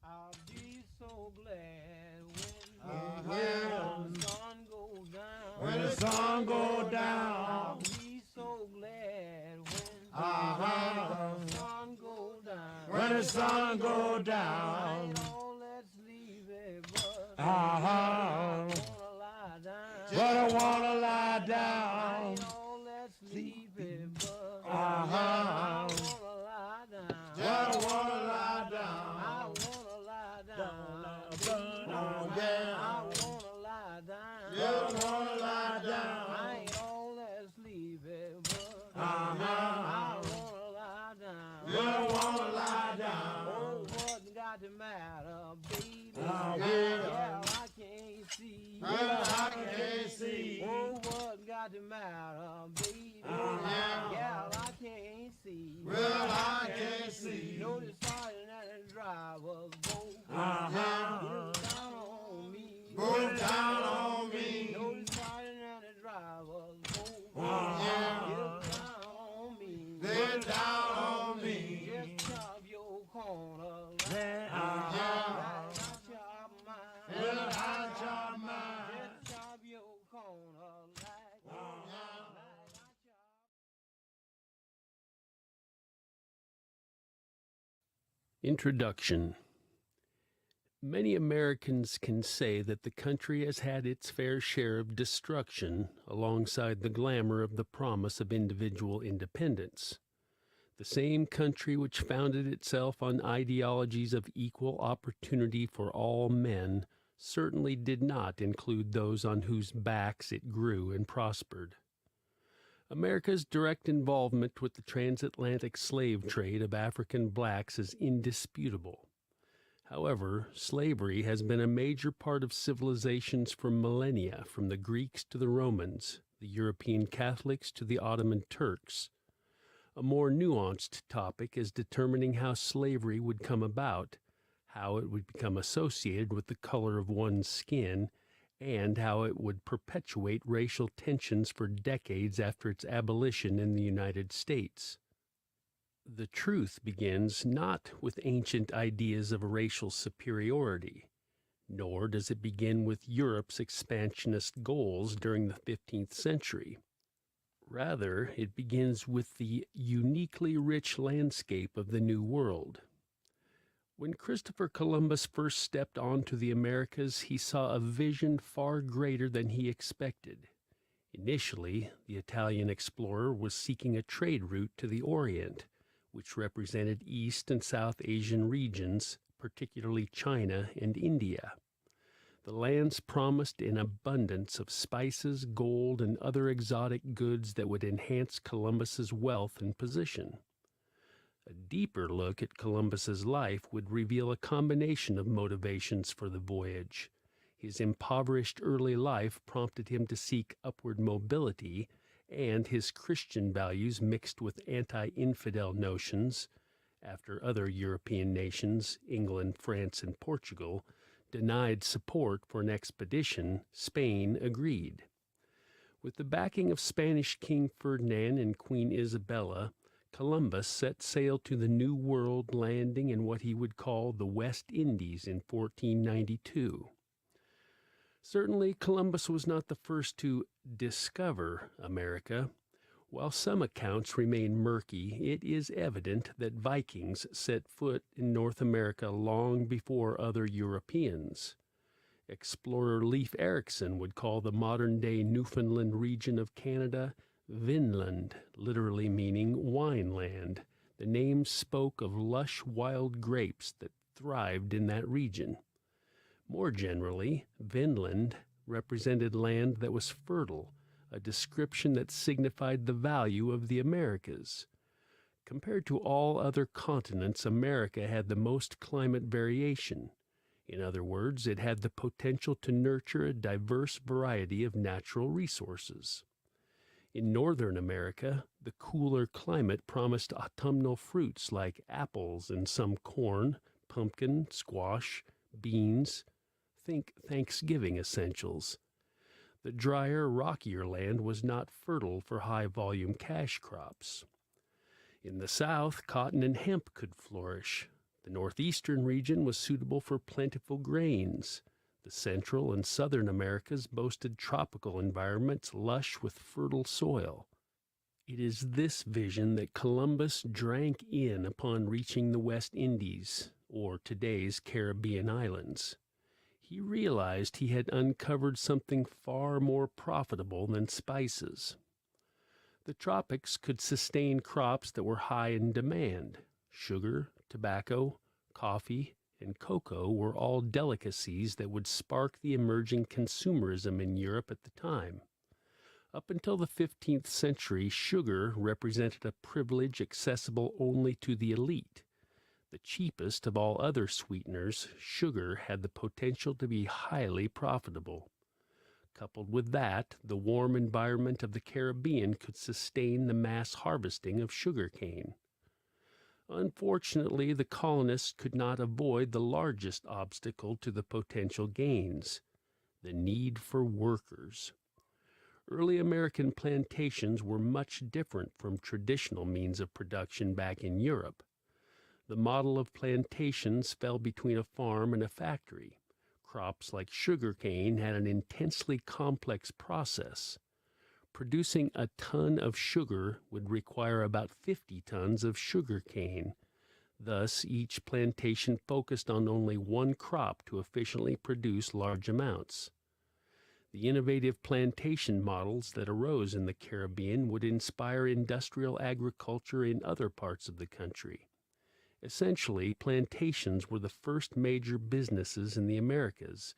I'll be so glad when the sun goes down. when the sun go down. I'll be so glad when the sun goes down. When the sun go down. Ain't all that sleepy, but But wanna lie down. I wanna lie down. Ain't all that sleepy, but Uh-huh. wanna lie down. Just wanna lie down. I wanna lie down. Oh, yeah. I wanna lie down. Just wanna lie down. I ain't all that sleepy, but Uh-huh. I wanna lie down. Just wanna lie down. Oh, what got the matter, baby? Oh, yeah. Yeah, I can't see. Well, I can't see. Oh, what got the matter, baby? Uh-huh. Yeah, I can't see. Well, I can't see. No deciding that the driver's boat. Uh-huh. Look down on me. Go down on me. No deciding that the driver's boat. Uh-huh. Look down on me. They down on me. Just chop your corner. Uh-huh. Chop mine. Well, I chop mine. Just chop your corner like Uh-huh. I chop. Introduction. Many Americans can say that the country has had its fair share of destruction alongside the glamour of the promise of individual independence. The same country which founded itself on ideologies of equal opportunity for all men certainly did not include those on whose backs it grew and prospered. America's direct involvement with the transatlantic slave trade of African blacks is indisputable. However, slavery has been a major part of civilizations for millennia, from the Greeks to the Romans, the European Catholics to the Ottoman Turks. A more nuanced topic is determining how slavery would come about, how it would become associated with the color of one's skin, and how it would perpetuate racial tensions for decades after its abolition in the United States. The truth begins not with ancient ideas of racial superiority, nor does it begin with Europe's expansionist goals during the 15th century. Rather, it begins with the uniquely rich landscape of the New World. When Christopher Columbus first stepped onto the Americas, he saw a vision far greater than he expected. Initially, the Italian explorer was seeking a trade route to the Orient, which represented East and South Asian regions, particularly China and India. The lands promised an abundance of spices, gold, and other exotic goods that would enhance Columbus's wealth and position. A deeper look at Columbus's life would reveal a combination of motivations for the voyage. His impoverished early life prompted him to seek upward mobility, and his Christian values mixed with anti-infidel notions, after other European nations, England, France, and Portugal, denied support for an expedition, Spain agreed. With the backing of Spanish King Ferdinand and Queen Isabella, Columbus set sail to the New World, landing in what he would call the West Indies in 1492. Certainly, Columbus was not the first to discover America. While some accounts remain murky, it is evident that Vikings set foot in North America long before other Europeans. Explorer Leif Erikson would call the modern-day Newfoundland region of Canada Vinland, literally meaning wine land. The name spoke of lush wild grapes that thrived in that region. More generally, Vinland represented land that was fertile, a description that signified the value of the Americas. Compared to all other continents, America had the most climate variation. In other words, it had the potential to nurture a diverse variety of natural resources. In northern America, the cooler climate promised autumnal fruits like apples and some corn, pumpkin, squash, beans. Think Thanksgiving essentials. The drier, rockier land was not fertile for high-volume cash crops. In the South, cotton and hemp could flourish. The northeastern region was suitable for plentiful grains. The Central and Southern Americas boasted tropical environments lush with fertile soil. It is this vision that Columbus drank in upon reaching the West Indies, or today's Caribbean islands. He realized he had uncovered something far more profitable than spices. The tropics could sustain crops that were high in demand. Sugar, tobacco, coffee, and cocoa were all delicacies that would spark the emerging consumerism in Europe at the time. Up until the 15th century, sugar represented a privilege accessible only to the elite. The cheapest of all other sweeteners, sugar had the potential to be highly profitable. Coupled with that, the warm environment of the Caribbean could sustain the mass harvesting of sugarcane. Unfortunately, the colonists could not avoid the largest obstacle to the potential gains: the need for workers. Early American plantations were much different from traditional means of production back in Europe. The model of plantations fell between a farm and a factory. Crops like sugarcane had an intensely complex process. Producing a ton of sugar would require about 50 tons of sugar cane. Thus, each plantation focused on only one crop to efficiently produce large amounts. The innovative plantation models that arose in the Caribbean would inspire industrial agriculture in other parts of the country. Essentially, plantations were the first major businesses in the Americas,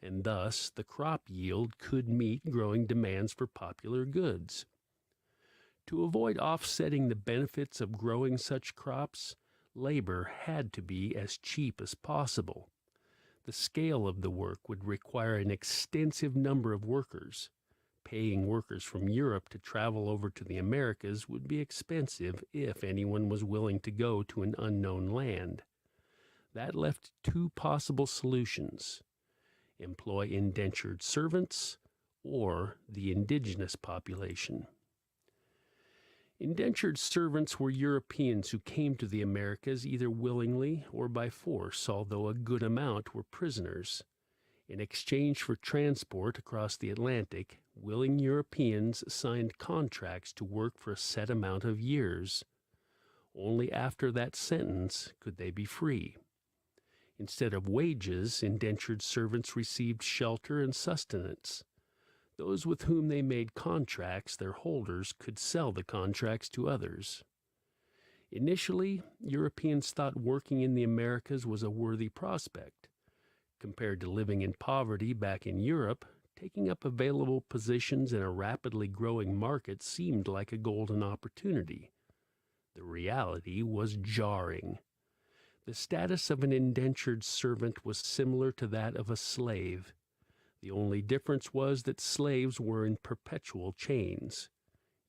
and thus the crop yield could meet growing demands for popular goods. To avoid offsetting the benefits of growing such crops, labor had to be as cheap as possible. The scale of the work would require an extensive number of workers. Paying workers from Europe to travel over to the Americas would be expensive if anyone was willing to go to an unknown land. That left two possible solutions: employ indentured servants or the indigenous population. Indentured servants were Europeans who came to the Americas either willingly or by force, although a good amount were prisoners. In exchange for transport across the Atlantic, willing Europeans signed contracts to work for a set amount of years. Only after that sentence could they be free. Instead of wages, indentured servants received shelter and sustenance. Those with whom they made contracts, their holders, could sell the contracts to others. Initially, Europeans thought working in the Americas was a worthy prospect. Compared to living in poverty back in Europe, taking up available positions in a rapidly growing market seemed like a golden opportunity. The reality was jarring. The status of an indentured servant was similar to that of a slave. The only difference was that slaves were in perpetual chains.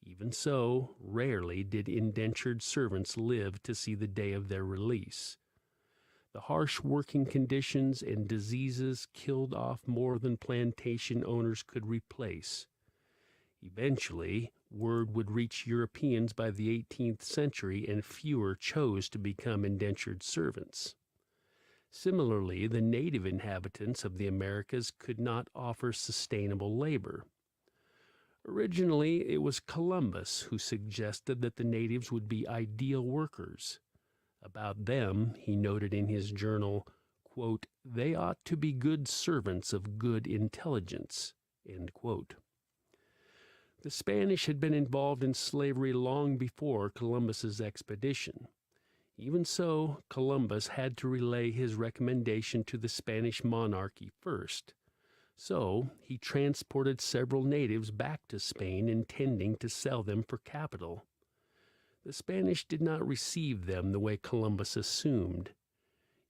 Even so, rarely did indentured servants live to see the day of their release. The harsh working conditions and diseases killed off more than plantation owners could replace. Eventually, word would reach Europeans by the 18th century, and fewer chose to become indentured servants. Similarly, the native inhabitants of the Americas could not offer sustainable labor. Originally, it was Columbus who suggested that the natives would be ideal workers. About them, he noted in his journal, quote, "They ought to be good servants of good intelligence," end quote. The Spanish had been involved in slavery long before Columbus's expedition. Even so, Columbus had to relay his recommendation to the Spanish monarchy first. So, he transported several natives back to Spain, intending to sell them for capital. The Spanish did not receive them the way Columbus assumed.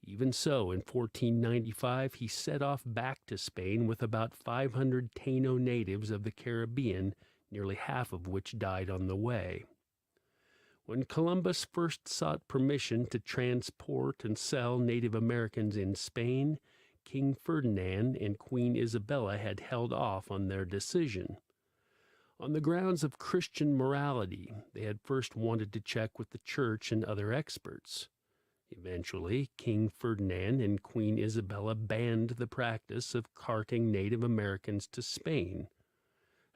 Even so, in 1495, he set off back to Spain with about 500 Taino natives of the Caribbean, nearly half of which died on the way. When Columbus first sought permission to transport and sell Native Americans in Spain, King Ferdinand and Queen Isabella had held off on their decision. On the grounds of Christian morality, they had first wanted to check with the church and other experts. Eventually, King Ferdinand and Queen Isabella banned the practice of carting Native Americans to Spain.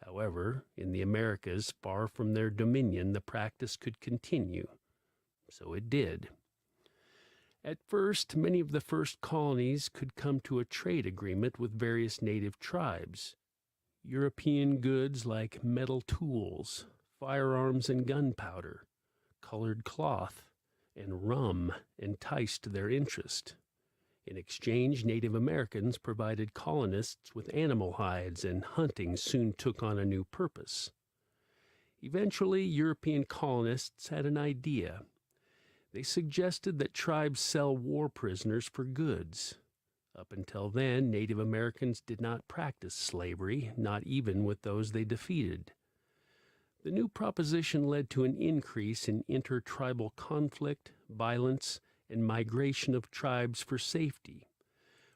However, in the Americas, far from their dominion, the practice could continue. So it did. At first, many of the first colonies could come to a trade agreement with various native tribes. European goods like metal tools, firearms and gunpowder, colored cloth, and rum enticed their interest. In exchange, Native Americans provided colonists with animal hides, and hunting soon took on a new purpose. Eventually, European colonists had an idea. They suggested that tribes sell war prisoners for goods. Up until then, Native Americans did not practice slavery, not even with those they defeated. The new proposition led to an increase in intertribal conflict, violence, and migration of tribes for safety.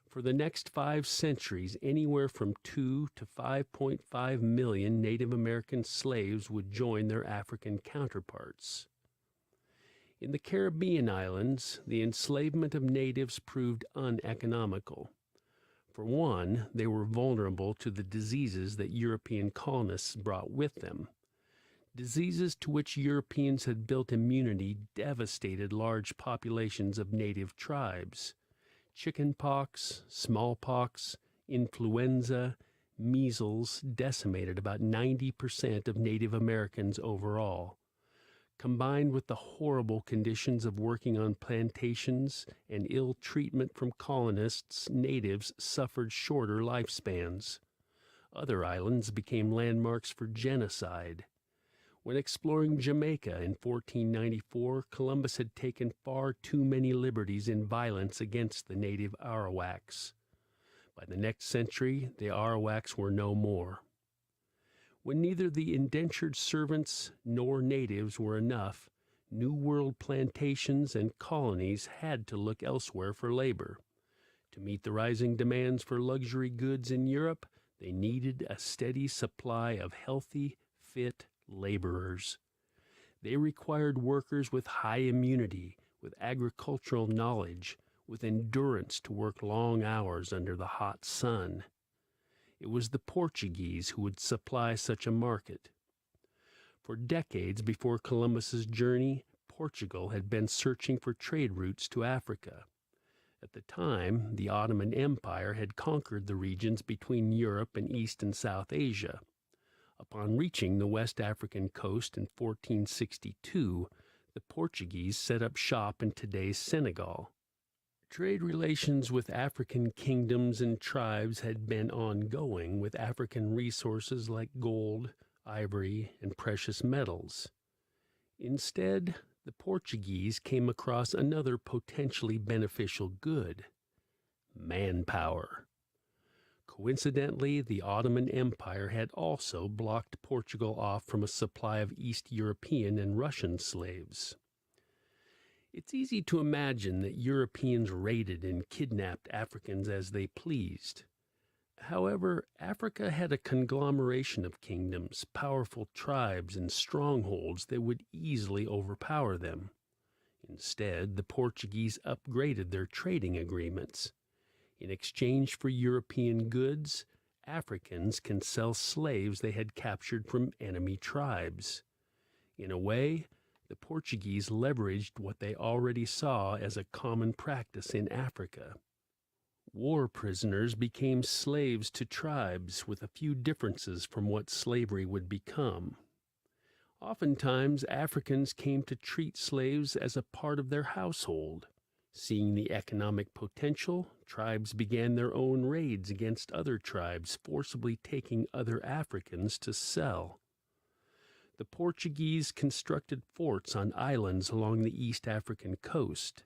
For the next 5 centuries, anywhere from 2 to 5.5 million Native American slaves would join their African counterparts. In the Caribbean islands, the enslavement of natives proved uneconomical. For one, they were vulnerable to the diseases that European colonists brought with them. Diseases to which Europeans had built immunity devastated large populations of native tribes. Chickenpox, smallpox, influenza, measles decimated about 90% of Native Americans overall. Combined with the horrible conditions of working on plantations and ill treatment from colonists, natives suffered shorter lifespans. Other islands became landmarks for genocide. When exploring Jamaica in 1494, Columbus had taken far too many liberties in violence against the native Arawaks. By the next century, the Arawaks were no more. When neither the indentured servants nor natives were enough, New World plantations and colonies had to look elsewhere for labor. To meet the rising demands for luxury goods in Europe, they needed a steady supply of healthy, fit laborers. They required workers with high immunity, with agricultural knowledge, with endurance to work long hours under the hot sun. It was the Portuguese who would supply such a market. For decades before Columbus's journey, Portugal had been searching for trade routes to Africa. At the time, the Ottoman Empire had conquered the regions between Europe and East and South Asia. Upon reaching the West African coast in 1462, the Portuguese set up shop in today's Senegal. Trade relations with African kingdoms and tribes had been ongoing, with African resources like gold, ivory, and precious metals. Instead, the Portuguese came across another potentially beneficial good: manpower. Coincidentally, the Ottoman Empire had also blocked Portugal off from a supply of East European and Russian slaves. It's easy to imagine that Europeans raided and kidnapped Africans as they pleased. However, Africa had a conglomeration of kingdoms, powerful tribes, and strongholds that would easily overpower them. Instead, the Portuguese upgraded their trading agreements. In exchange for European goods, Africans can sell slaves they had captured from enemy tribes. In a way, the Portuguese leveraged what they already saw as a common practice in Africa. War prisoners became slaves to tribes, with a few differences from what slavery would become. Oftentimes, Africans came to treat slaves as a part of their household. Seeing the economic potential, tribes began their own raids against other tribes, forcibly taking other Africans to sell. The Portuguese constructed forts on islands along the East African coast.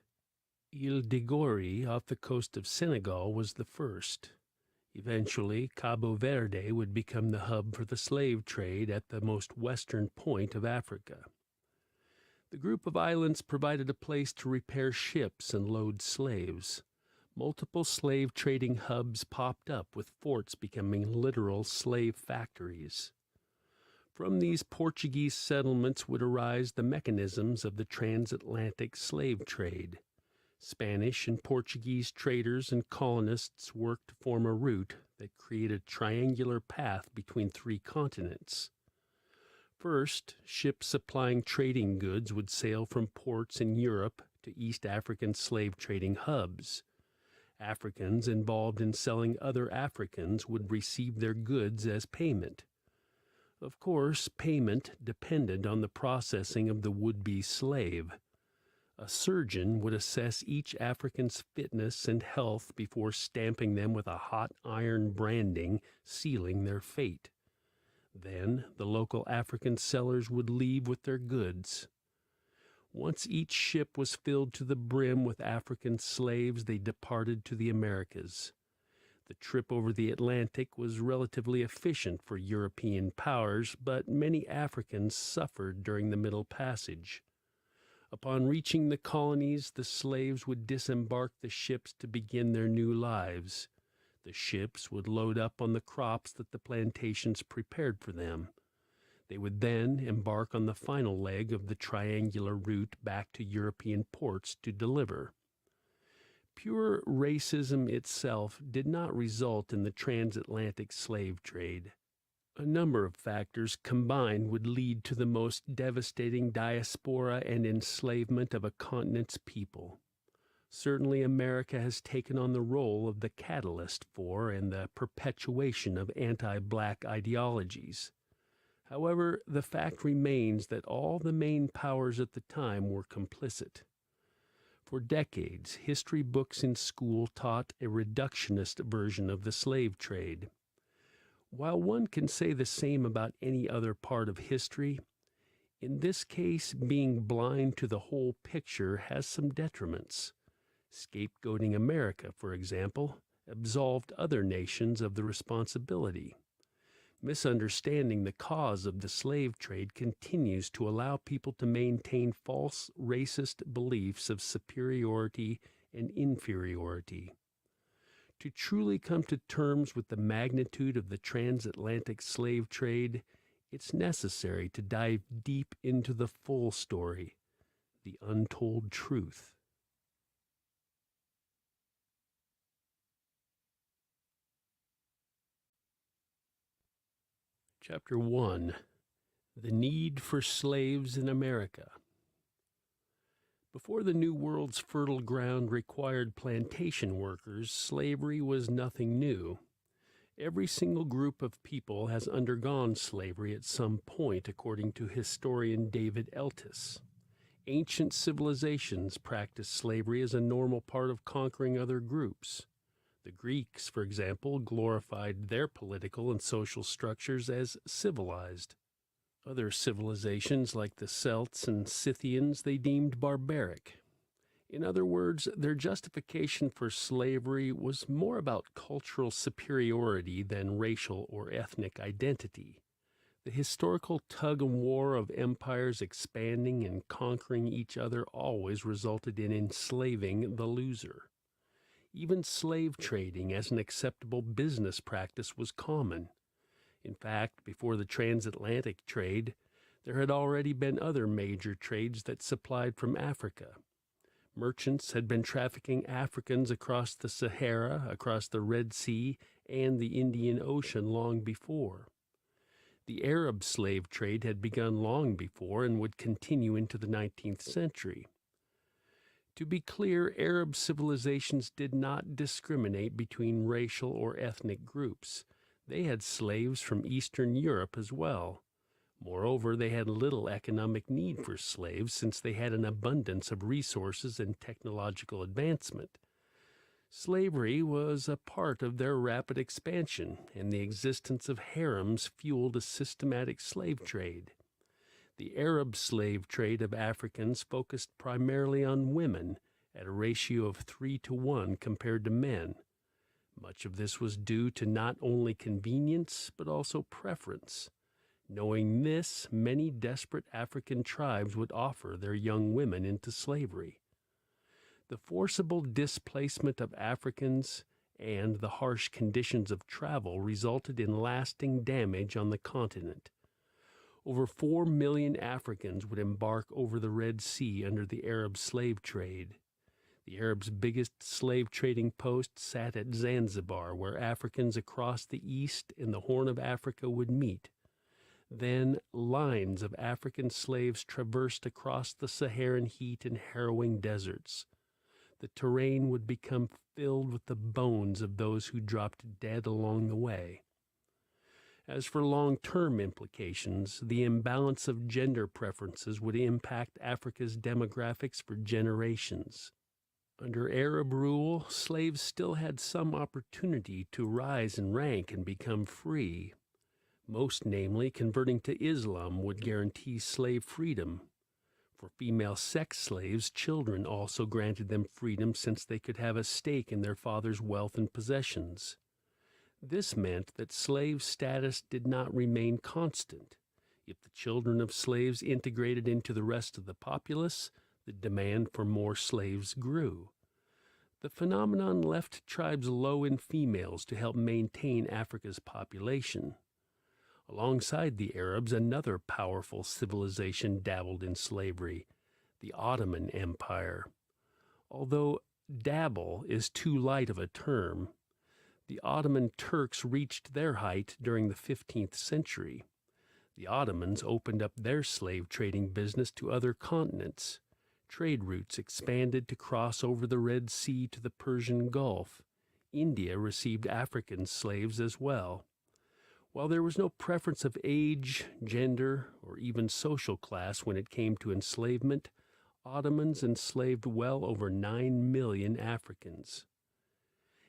Ile de Gorée off the coast of Senegal was the first. Eventually, Cabo Verde would become the hub for the slave trade at the most western point of Africa. The group of islands provided a place to repair ships and load slaves. Multiple slave trading hubs popped up, with forts becoming literal slave factories. From these Portuguese settlements would arise the mechanisms of the Transatlantic Slave Trade. Spanish and Portuguese traders and colonists worked to form a route that created a triangular path between 3 continents. First, ships supplying trading goods would sail from ports in Europe to East African slave trading hubs. Africans involved in selling other Africans would receive their goods as payment. Of course, payment depended on the processing of the would-be slave. A surgeon would assess each African's fitness and health before stamping them with a hot iron branding, sealing their fate. Then the local African sellers would leave with their goods. Once each ship was filled to the brim with African slaves, they departed to the Americas. The trip over the Atlantic was relatively efficient for European powers, but many Africans suffered during the Middle Passage. Upon reaching the colonies, the slaves would disembark the ships to begin their new lives. The ships would load up on the crops that the plantations prepared for them. They would then embark on the final leg of the triangular route back to European ports to deliver. Pure racism itself did not result in the transatlantic slave trade. A number of factors combined would lead to the most devastating diaspora and enslavement of a continent's people. Certainly America has taken on the role of the catalyst for and the perpetuation of anti-black ideologies. However, the fact remains that all the main powers at the time were complicit. For decades, history books in school taught a reductionist version of the slave trade. While one can say the same about any other part of history, in this case, being blind to the whole picture has some detriments. Scapegoating America, for example, absolved other nations of the responsibility. Misunderstanding the cause of the slave trade continues to allow people to maintain false racist beliefs of superiority and inferiority. To truly come to terms with the magnitude of the transatlantic slave trade, it's necessary to dive deep into the full story, the untold truth. Chapter 1. The Need for Slaves in America. Before the New World's fertile ground required plantation workers, slavery was nothing new. Every single group of people has undergone slavery at some point, according to historian David Eltis. Ancient civilizations practiced slavery as a normal part of conquering other groups. The Greeks, for example, glorified their political and social structures as civilized. Other civilizations, like the Celts and Scythians, they deemed barbaric. In other words, their justification for slavery was more about cultural superiority than racial or ethnic identity. The historical tug-of-war of empires expanding and conquering each other always resulted in enslaving the loser. Even slave trading as an acceptable business practice was common. In fact, before the transatlantic trade, there had already been other major trades that supplied from Africa. Merchants had been trafficking Africans across the Sahara, across the Red Sea, and the Indian Ocean long before. The Arab slave trade had begun long before and would continue into the 19th century. To be clear, Arab civilizations did not discriminate between racial or ethnic groups. They had slaves from Eastern Europe as well. Moreover, they had little economic need for slaves since they had an abundance of resources and technological advancement. Slavery was a part of their rapid expansion, and the existence of harems fueled a systematic slave trade. The Arab slave trade of Africans focused primarily on women at a ratio of 3-to-1 compared to men. Much of this was due to not only convenience, but also preference. Knowing this, many desperate African tribes would offer their young women into slavery. The forcible displacement of Africans and the harsh conditions of travel resulted in lasting damage on the continent. Over 4 million Africans would embark over the Red Sea under the Arab slave trade. The Arabs' biggest slave trading post sat at Zanzibar, where Africans across the East and the Horn of Africa would meet. Then lines of African slaves traversed across the Saharan heat and harrowing deserts. The terrain would become filled with the bones of those who dropped dead along the way. As for long-term implications, the imbalance of gender preferences would impact Africa's demographics for generations. Under Arab rule, slaves still had some opportunity to rise in rank and become free. Most namely, converting to Islam would guarantee slave freedom. For female sex slaves, children also granted them freedom since they could have a stake in their father's wealth and possessions. This meant that slave status did not remain constant. If the children of slaves integrated into the rest of the populace, the demand for more slaves grew. The phenomenon left tribes low in females to help maintain Africa's population. Alongside the Arabs, another powerful civilization dabbled in slavery, the Ottoman Empire. Although dabble is too light of a term, the Ottoman Turks reached their height during the 15th century. The Ottomans opened up their slave trading business to other continents. Trade routes expanded to cross over the Red Sea to the Persian Gulf. India received African slaves as well. While there was no preference of age, gender, or even social class when it came to enslavement, Ottomans enslaved well over 9 million Africans.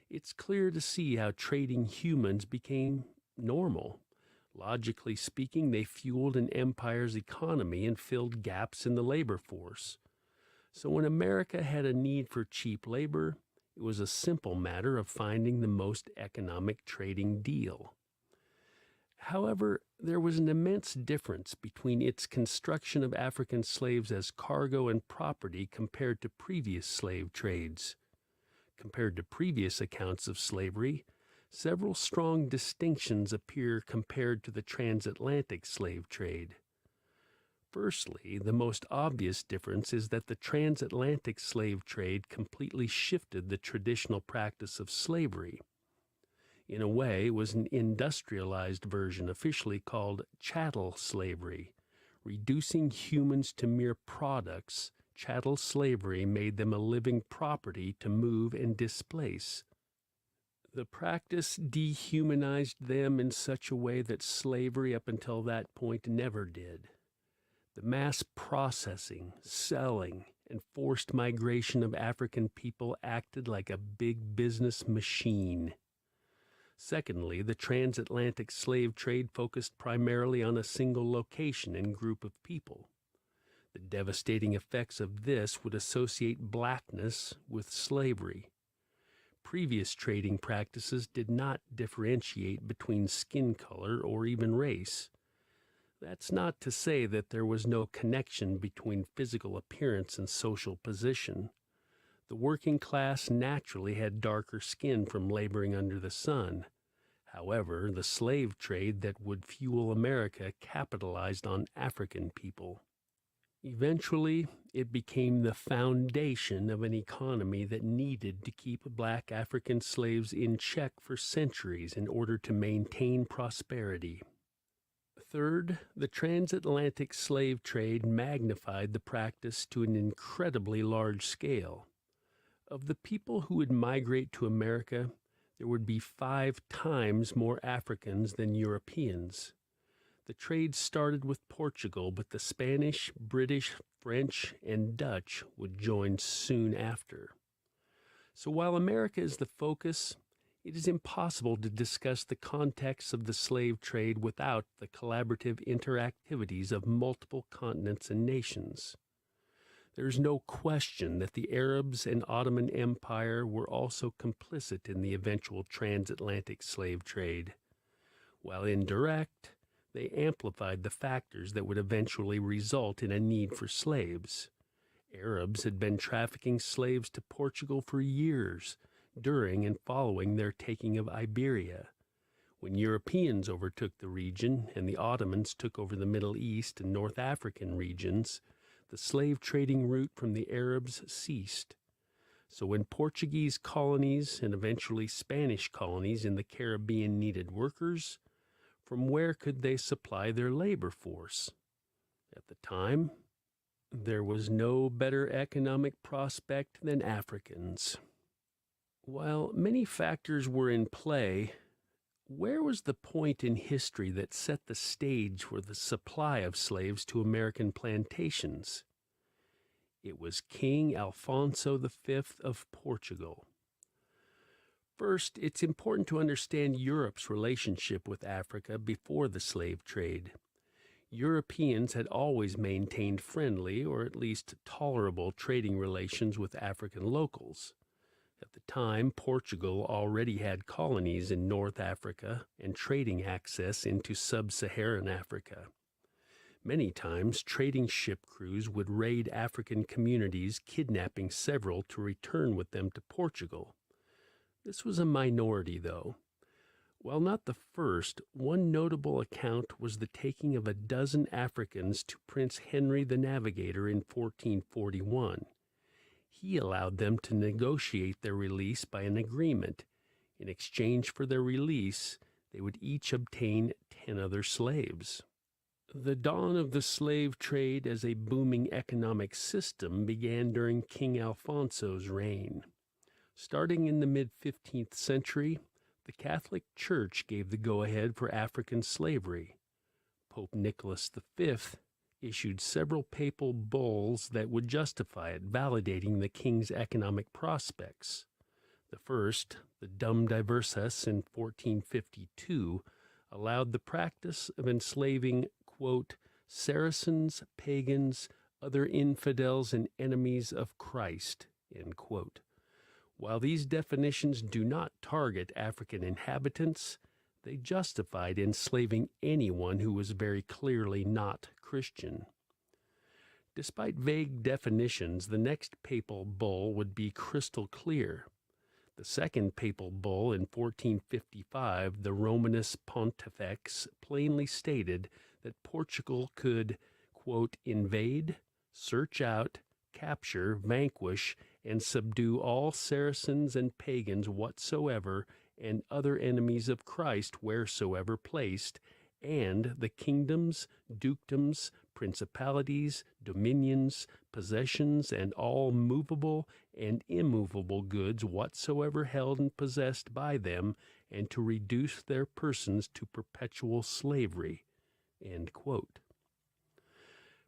It's clear to see how trading humans became normal. Logically speaking, they fueled an empire's economy and filled gaps in the labor force. So when America had a need for cheap labor, it was a simple matter of finding the most economic trading deal. However, there was an immense difference between its construction of African slaves as cargo and property compared to previous slave trades. Compared to previous accounts of slavery, several strong distinctions appear compared to the transatlantic slave trade. Firstly, the most obvious difference is that the transatlantic slave trade completely shifted the traditional practice of slavery. In a way, it was an industrialized version officially called chattel slavery. Reducing humans to mere products, chattel slavery made them a living property to move and displace. The practice dehumanized them in such a way that slavery up until that point never did. The mass processing, selling, and forced migration of African people acted like a big business machine. Secondly, the transatlantic slave trade focused primarily on a single location and group of people. The devastating effects of this would associate blackness with slavery. Previous trading practices did not differentiate between skin color or even race. That's not to say that there was no connection between physical appearance and social position. The working class naturally had darker skin from laboring under the sun. However, the slave trade that would fuel America capitalized on African people. Eventually, it became the foundation of an economy that needed to keep black African slaves in check for centuries in order to maintain prosperity. Third, the transatlantic slave trade magnified the practice to an incredibly large scale. Of the people who would migrate to America, there would be 5 times more Africans than Europeans. The trade started with Portugal, but the Spanish, British, French, and Dutch would join soon after. So while America is the focus, it is impossible to discuss the context of the slave trade without the collaborative interactivities of multiple continents and nations. There is no question that the Arabs and Ottoman Empire were also complicit in the eventual transatlantic slave trade. While indirect, they amplified the factors that would eventually result in a need for slaves. Arabs had been trafficking slaves to Portugal for years, during and following their taking of Iberia. When Europeans overtook the region and the Ottomans took over the Middle East and North African regions, the slave trading route from the Arabs ceased. So when Portuguese colonies and eventually Spanish colonies in the Caribbean needed workers, from where could they supply their labor force? At the time, there was no better economic prospect than Africans. While many factors were in play, where was the point in history that set the stage for the supply of slaves to American plantations? It was King Alfonso V of Portugal. First, it's important to understand Europe's relationship with Africa before the slave trade. Europeans had always maintained friendly, or at least tolerable, trading relations with African locals. At the time, Portugal already had colonies in North Africa and trading access into sub-Saharan Africa. Many times, trading ship crews would raid African communities, kidnapping several to return with them to Portugal. This was a minority, though. While not the first, one notable account was the taking of a dozen Africans to Prince Henry the Navigator in 1441. He allowed them to negotiate their release by an agreement. In exchange for their release, they would each obtain 10 other slaves. The dawn of the slave trade as a booming economic system began during King Alfonso's reign. Starting in the mid-15th century, the Catholic Church gave the go-ahead for African slavery. Pope Nicholas V issued several papal bulls that would justify it, validating the king's economic prospects. The first, the Dum Diversas in 1452, allowed the practice of enslaving, quote, Saracens, pagans, other infidels, and enemies of Christ, end quote. While these definitions do not target African inhabitants, they justified enslaving anyone who was very clearly not Christian. Despite vague definitions, the next papal bull would be crystal clear. The second papal bull in 1455, the Romanus Pontifex, plainly stated that Portugal could, quote, invade, search out, capture, vanquish, and subdue all Saracens and pagans whatsoever, and other enemies of Christ wheresoever placed, and the kingdoms, dukedoms, principalities, dominions, possessions, and all movable and immovable goods whatsoever held and possessed by them, and to reduce their persons to perpetual slavery. End quote.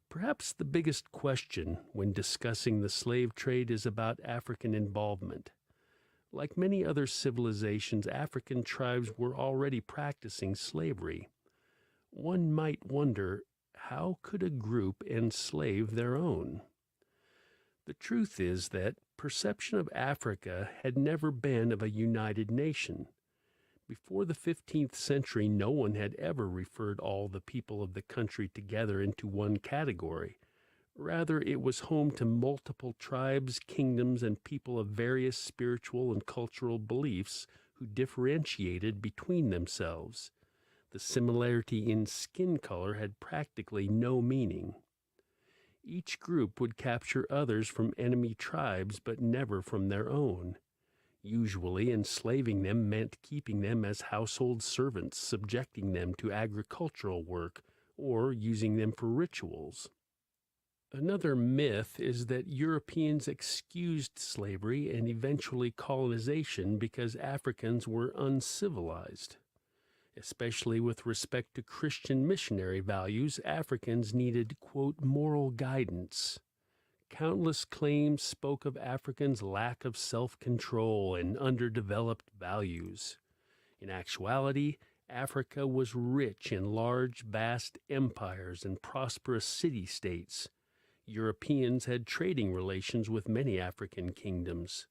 Perhaps the biggest question when discussing the slave trade is about African involvement. Like many other civilizations, African tribes were already practicing slavery. One might wonder, how could a group enslave their own? The truth is that perception of Africa had never been of a united nation. Before the 15th century, no one had ever referred all the people of the country together into one category. Rather, it was home to multiple tribes, kingdoms, and people of various spiritual and cultural beliefs who differentiated between themselves. The similarity in skin color had practically no meaning. Each group would capture others from enemy tribes, but never from their own. Usually, enslaving them meant keeping them as household servants, subjecting them to agricultural work, or using them for rituals. Another myth is that Europeans excused slavery and eventually colonization because Africans were uncivilized. Especially with respect to Christian missionary values, Africans needed, quote, moral guidance. Countless claims spoke of Africans' lack of self-control and underdeveloped values. In actuality, Africa was rich in large, vast empires and prosperous city-states. Europeans had trading relations with many African kingdoms.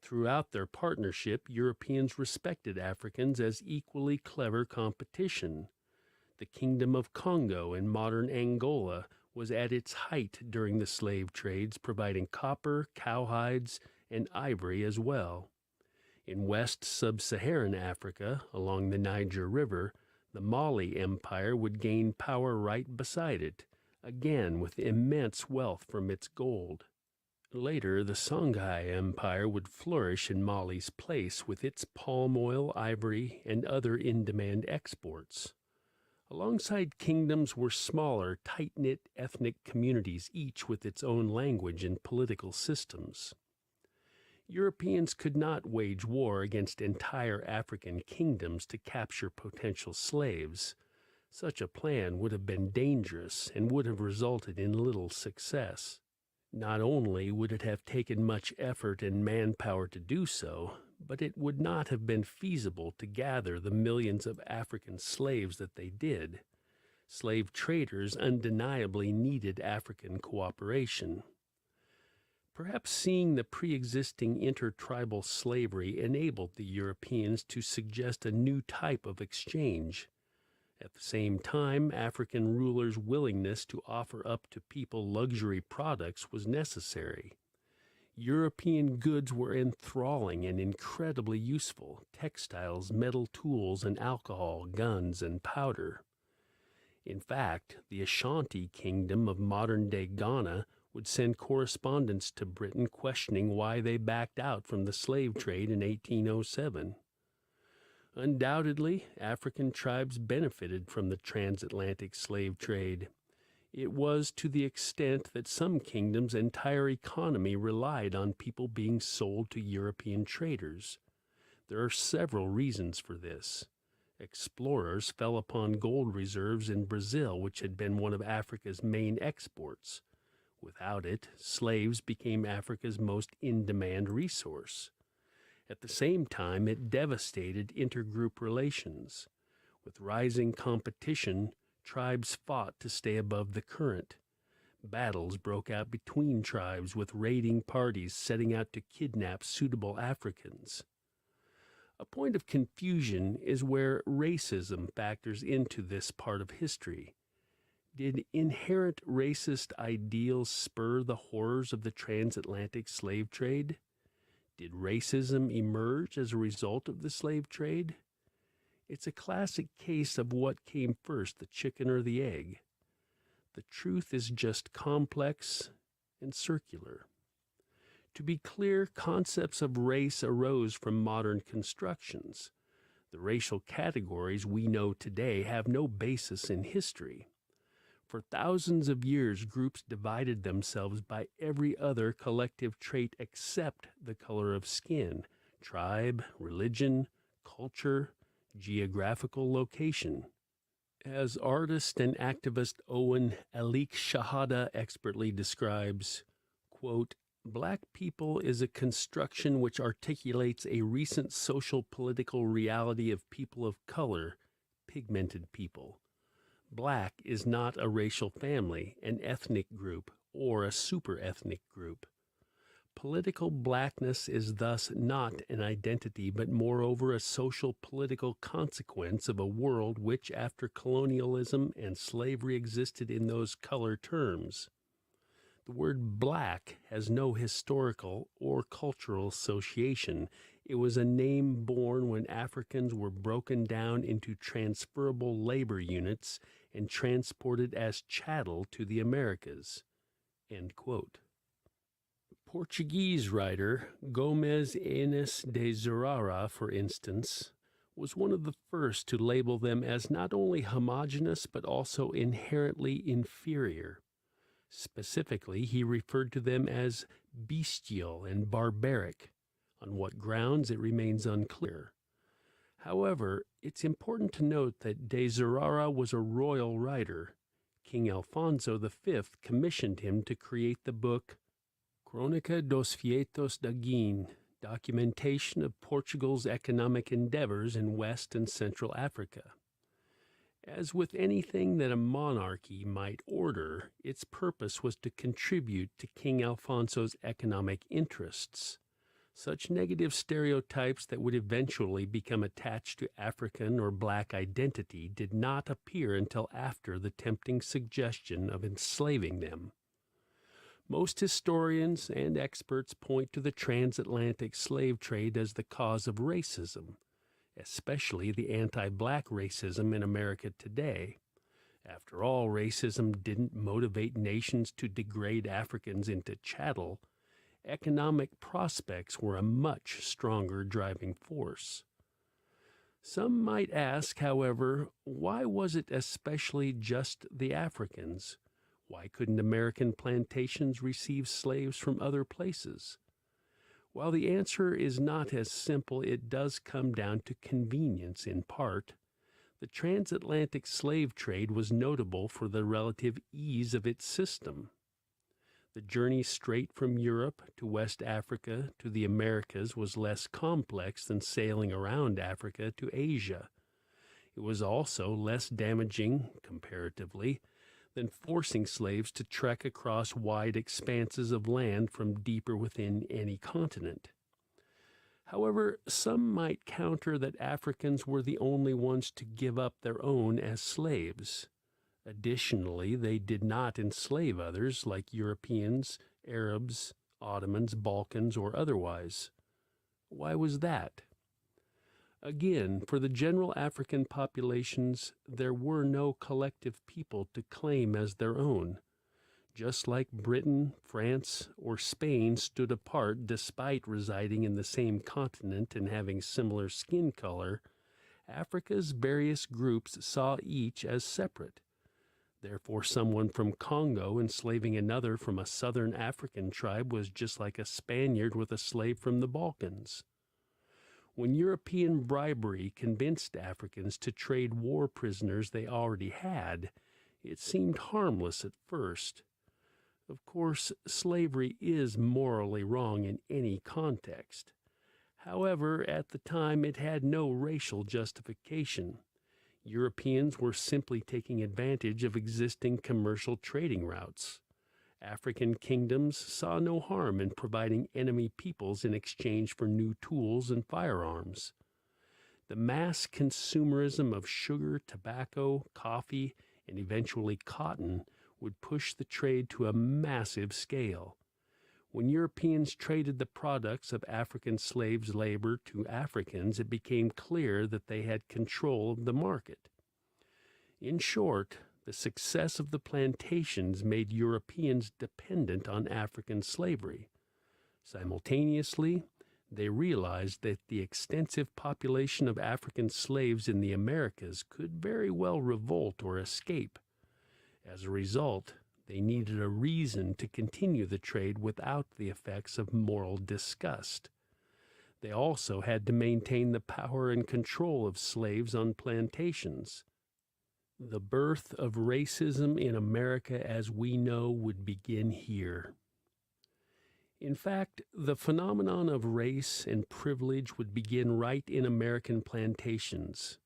Throughout their partnership, Europeans respected Africans as equally clever competition. The Kingdom of Congo in modern Angola was at its height during the slave trades, providing copper, cowhides, and ivory as well. In West Sub-Saharan Africa, along the Niger River, the Mali Empire would gain power right beside it, again with immense wealth from its gold. Later, the Songhai Empire would flourish in Mali's place with its palm oil, ivory, and other in-demand exports. Alongside kingdoms were smaller, tight-knit ethnic communities, each with its own language and political systems. Europeans could not wage war against entire African kingdoms to capture potential slaves. Such a plan would have been dangerous and would have resulted in little success. Not only would it have taken much effort and manpower to do so, but it would not have been feasible to gather the millions of African slaves that they did. Slave traders undeniably needed African cooperation. Perhaps seeing the pre-existing intertribal slavery enabled the Europeans to suggest a new type of exchange. At the same time, African rulers' willingness to offer up to people luxury products was necessary. European goods were enthralling and incredibly useful: textiles, metal tools, and alcohol, guns, and powder. In fact, the Ashanti Kingdom of modern-day Ghana would send correspondents to Britain questioning why they backed out from the slave trade in 1807. Undoubtedly, African tribes benefited from the transatlantic slave trade. It was to the extent that some kingdoms' entire economy relied on people being sold to European traders. There are several reasons for this. Explorers fell upon gold reserves in Brazil, which had been one of Africa's main exports. Without it, slaves became Africa's most in-demand resource. At the same time, it devastated intergroup relations. With rising competition, tribes fought to stay above the current. Battles broke out between tribes, with raiding parties setting out to kidnap suitable Africans. A point of confusion is where racism factors into this part of history. Did inherent racist ideals spur the horrors of the transatlantic slave trade? Did racism emerge as a result of the slave trade? It's a classic case of what came first, the chicken or the egg. The truth is just complex and circular. To be clear, concepts of race arose from modern constructions. The racial categories we know today have no basis in history. For thousands of years, groups divided themselves by every other collective trait except the color of skin, tribe, religion, culture, geographical location. As artist and activist Owen Alik Shahada expertly describes, quote, "Black people is a construction which articulates a recent social political reality of people of color, pigmented people. Black is not a racial family, an ethnic group, or a super-ethnic group. Political blackness is thus not an identity, but moreover a social political consequence of a world which, after colonialism and slavery, existed in those color terms. The word black has no historical or cultural association. It was a name born when Africans were broken down into transferable labor units and transported as chattel to the Americas." End quote. Portuguese writer Gomes Enes de Zurara, for instance, was one of the first to label them as not only homogeneous but also inherently inferior. Specifically, he referred to them as bestial and barbaric. On what grounds, it remains unclear. However, it's important to note that de Zurara was a royal writer. King Alfonso V commissioned him to create the book Crônica dos Feitos da Guiné, documentation of Portugal's economic endeavors in West and Central Africa. As with anything that a monarchy might order, its purpose was to contribute to King Alfonso's economic interests. Such negative stereotypes that would eventually become attached to African or black identity did not appear until after the tempting suggestion of enslaving them. Most historians and experts point to the transatlantic slave trade as the cause of racism, especially the anti-black racism in America today. After all, racism didn't motivate nations to degrade Africans into chattel. economic prospects were a much stronger driving force. Some might ask, however, why was it especially just the Africans? Why couldn't American plantations receive slaves from other places? While the answer is not as simple, it does come down to convenience in part. The Transatlantic Slave Trade was notable for the relative ease of its system. The journey straight from Europe to West Africa to the Americas was less complex than sailing around Africa to Asia. It was also less damaging, comparatively, than forcing slaves to trek across wide expanses of land from deeper within any continent. However, some might counter that Africans were the only ones to give up their own as slaves. Additionally, they did not enslave others like Europeans, Arabs, Ottomans, Balkans, or otherwise. Why was that? Again, for the general African populations, there were no collective people to claim as their own. Just like Britain, France, or Spain stood apart despite residing in the same continent and having similar skin color, Africa's various groups saw each as separate. Therefore, someone from Congo enslaving another from a southern African tribe was just like a Spaniard with a slave from the Balkans. When European bribery convinced Africans to trade war prisoners they already had, it seemed harmless at first. Of course, slavery is morally wrong in any context. However, at the time it had no racial justification. Europeans were simply taking advantage of existing commercial trading routes. African kingdoms saw no harm in providing enemy peoples in exchange for new tools and firearms. The mass consumerism of sugar, tobacco, coffee, and eventually cotton would push the trade to a massive scale. When Europeans traded the products of African slaves' labor to Africans, it became clear that they had control of the market. In short, the success of the plantations made Europeans dependent on African slavery. Simultaneously, they realized that the extensive population of African slaves in the Americas could very well revolt or escape. As a result, they needed a reason to continue the trade without the effects of moral disgust. They also had to maintain the power and control of slaves on plantations. The birth of racism in America as we know would begin here. In fact, the phenomenon of race and privilege would begin right in American plantations.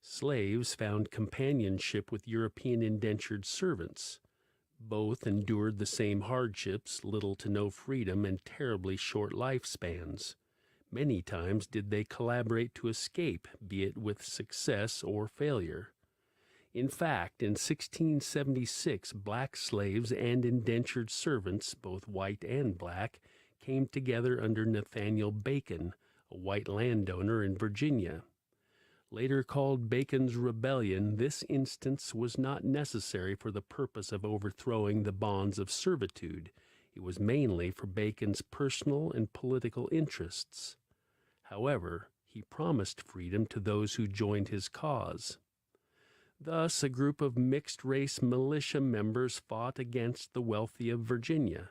Slaves found companionship with European indentured servants. Both endured the same hardships, little to no freedom, and terribly short lifespans. Many times did they collaborate to escape, be it with success or failure. In fact, in 1676, black slaves and indentured servants, both white and black, came together under Nathaniel Bacon, a white landowner in Virginia. Later called Bacon's Rebellion, this instance was not necessary for the purpose of overthrowing the bonds of servitude. It was mainly for Bacon's personal and political interests. However, he promised freedom to those who joined his cause. Thus, a group of mixed-race militia members fought against the wealthy of Virginia.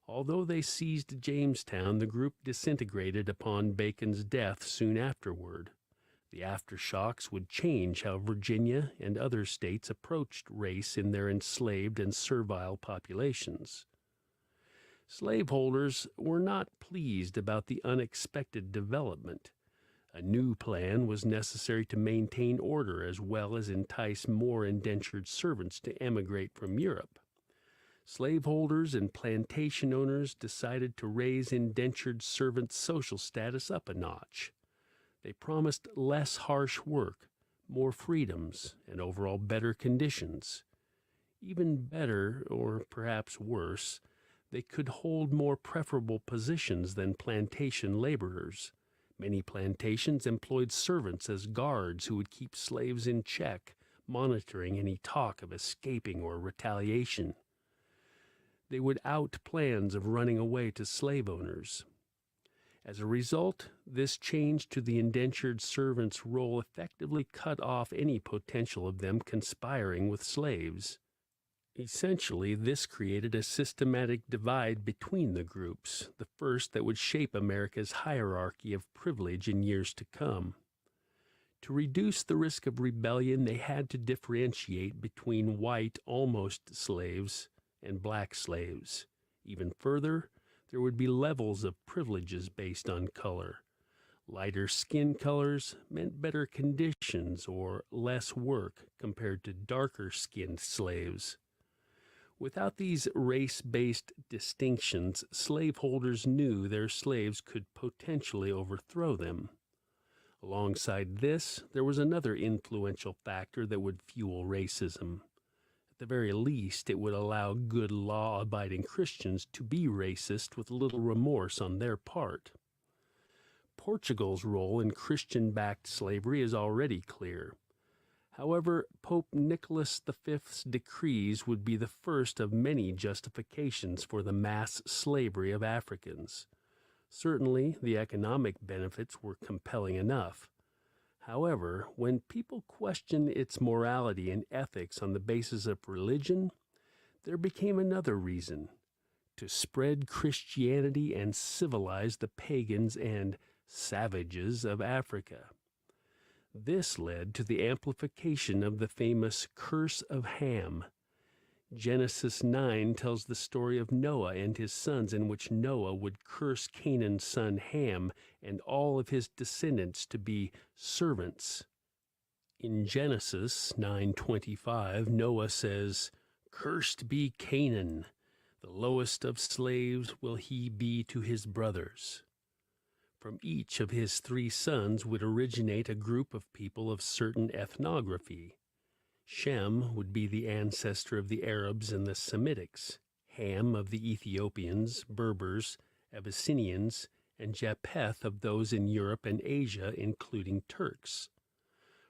Although they seized Jamestown, the group disintegrated upon Bacon's death soon afterward. The aftershocks would change how Virginia and other states approached race in their enslaved and servile populations. Slaveholders were not pleased about the unexpected development. A new plan was necessary to maintain order as well as entice more indentured servants to emigrate from Europe. Slaveholders and plantation owners decided to raise indentured servants' social status up a notch. They promised less harsh work, more freedoms, and overall better conditions. Even better, or perhaps worse, they could hold more preferable positions than plantation laborers. Many plantations employed servants as guards who would keep slaves in check, monitoring any talk of escaping or retaliation. They would out plans of running away to slave owners. As a result, this change to the indentured servant's role effectively cut off any potential of them conspiring with slaves. Essentially, this created a systematic divide between the groups, the first that would shape America's hierarchy of privilege in years to come. To reduce the risk of rebellion, they had to differentiate between white almost slaves and black slaves. Even further, there would be levels of privileges based on color. Lighter skin colors meant better conditions or less work compared to darker-skinned slaves. Without these race-based distinctions, slaveholders knew their slaves could potentially overthrow them. Alongside this, there was another influential factor that would fuel racism. At the very least, it would allow good law-abiding Christians to be racist with little remorse on their part. Portugal's role in Christian-backed slavery is already clear. However, Pope Nicholas V's decrees would be the first of many justifications for the mass slavery of Africans. Certainly, the economic benefits were compelling enough. However, when people questioned its morality and ethics on the basis of religion, there became another reason: to spread Christianity and civilize the pagans and savages of Africa. This led to the amplification of the famous Curse of Ham. Genesis 9 tells the story of Noah and his sons, in which Noah would curse Canaan's son Ham and all of his descendants to be servants. In Genesis 9:25, Noah says, "Cursed be Canaan, the lowest of slaves will he be to his brothers." From each of his 3 sons would originate a group of people of certain ethnography. Shem would be the ancestor of the Arabs and the Semitics, Ham of the Ethiopians, Berbers, Abyssinians, and Japheth of those in Europe and Asia, including Turks.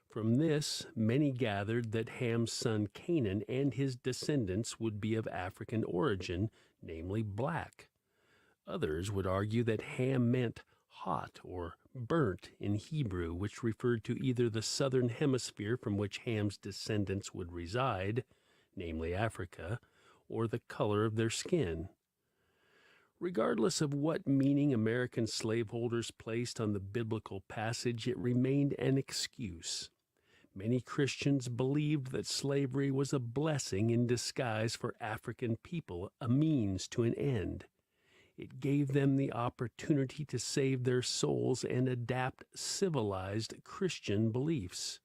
From this, many gathered that Ham's son Canaan and his descendants would be of African origin, namely black. Others would argue that Ham meant hot or burnt in Hebrew, which referred to either the southern hemisphere from which Ham's descendants would reside, namely Africa, or the color of their skin. Regardless of what meaning American slaveholders placed on the biblical passage, it remained an excuse. Many Christians believed that slavery was a blessing in disguise for African people, a means to an end. It gave them the opportunity to save their souls and adapt civilized Christian beliefs.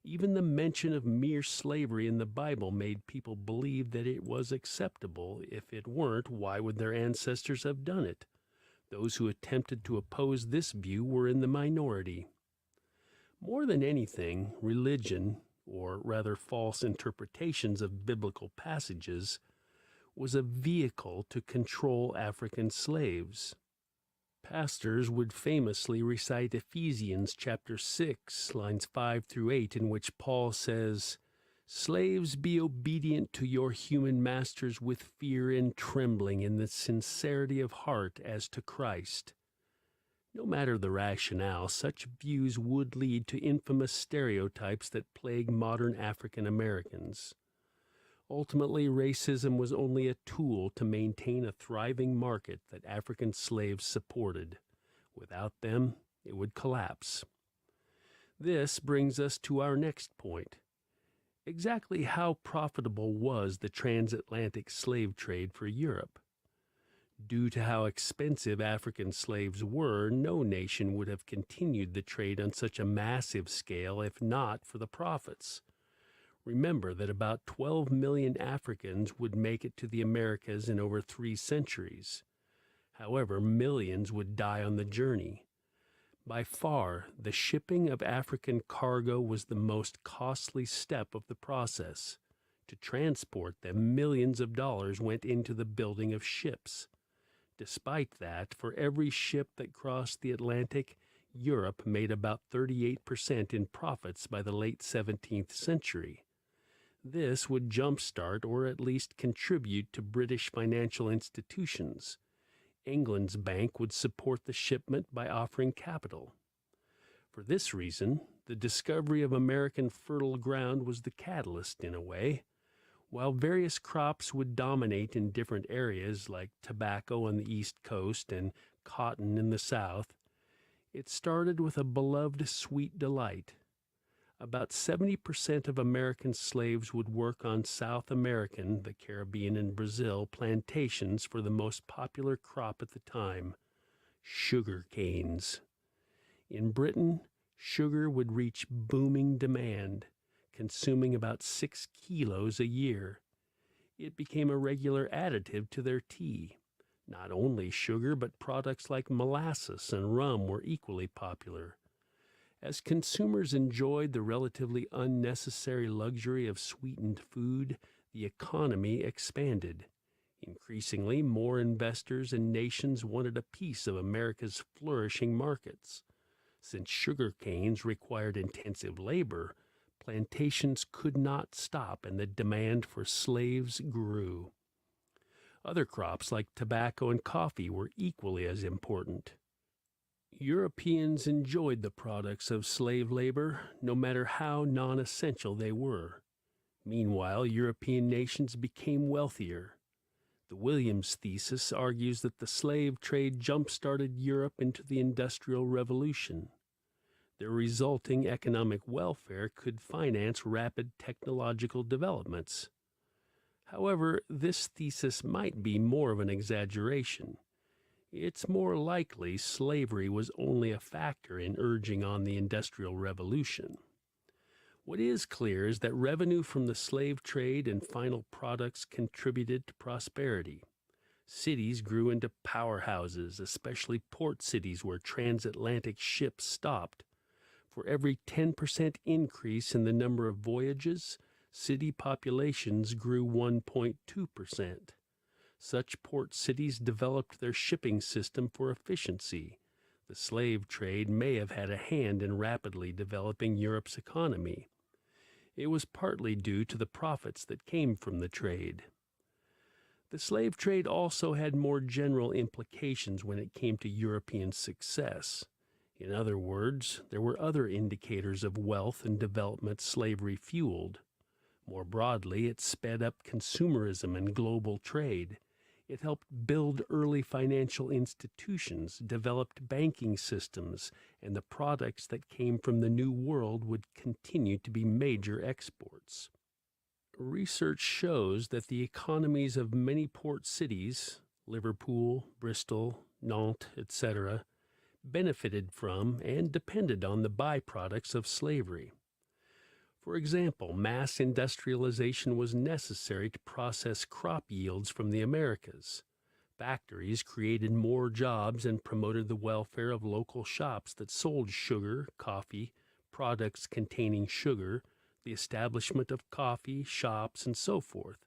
Even the mention of mere slavery in the Bible made people believe that it was acceptable. If it weren't, why would their ancestors have done it? Those who attempted to oppose this view were in the minority. More than anything, religion, or rather false interpretations of biblical passages, was a vehicle to control African slaves. Pastors would famously recite Ephesians chapter 6, lines 5 through 8, in which Paul says, "Slaves, be obedient to your human masters with fear and trembling in the sincerity of heart as to Christ." No matter the rationale, such views would lead to infamous stereotypes that plague modern African Americans. Ultimately, racism was only a tool to maintain a thriving market that African slaves supported. Without them, it would collapse. This brings us to our next point. Exactly how profitable was the transatlantic slave trade for Europe? Due to how expensive African slaves were, no nation would have continued the trade on such a massive scale if not for the profits. Remember that about 12 million Africans would make it to the Americas in over 3 centuries. However, millions would die on the journey. By far, the shipping of African cargo was the most costly step of the process. To transport them, millions of dollars went into the building of ships. Despite that, for every ship that crossed the Atlantic, Europe made about 38% in profits by the late 17th century. This would jumpstart or at least contribute to British financial institutions. England's bank would support the shipment by offering capital. For this reason, the discovery of American fertile ground was the catalyst in a way. While various crops would dominate in different areas like tobacco on the East Coast and cotton in the South, it started with a beloved sweet delight. About 70% of American slaves would work on South American, the Caribbean, and Brazil plantations for the most popular crop at the time, sugar canes. In Britain, sugar would reach booming demand, consuming about 6 kilos a year. It became a regular additive to their tea. Not only sugar, but products like molasses and rum were equally popular. As consumers enjoyed the relatively unnecessary luxury of sweetened food, the economy expanded. Increasingly, more investors and nations wanted a piece of America's flourishing markets. Since sugar canes required intensive labor, plantations could not stop and the demand for slaves grew. Other crops like tobacco and coffee were equally as important. Europeans enjoyed the products of slave labor, no matter how non-essential they were. Meanwhile, European nations became wealthier. The Williams thesis argues that the slave trade jump-started Europe into the Industrial Revolution. Their resulting economic welfare could finance rapid technological developments. However, this thesis might be more of an exaggeration. It's more likely slavery was only a factor in urging on the Industrial Revolution. What is clear is that revenue from the slave trade and final products contributed to prosperity. Cities grew into powerhouses, especially port cities where transatlantic ships stopped. For every 10% increase in the number of voyages, city populations grew 1.2%. Such port cities developed their shipping system for efficiency. The slave trade may have had a hand in rapidly developing Europe's economy. It was partly due to the profits that came from the trade. The slave trade also had more general implications when it came to European success. In other words, there were other indicators of wealth and development slavery fueled. More broadly, it sped up consumerism and global trade. It helped build early financial institutions, developed banking systems, and the products that came from the New World would continue to be major exports. Research shows that the economies of many port cities, Liverpool, Bristol, Nantes, etc., benefited from and depended on the byproducts of slavery. For example, mass industrialization was necessary to process crop yields from the Americas. Factories created more jobs and promoted the welfare of local shops that sold sugar, coffee, products containing sugar, the establishment of coffee shops, and so forth.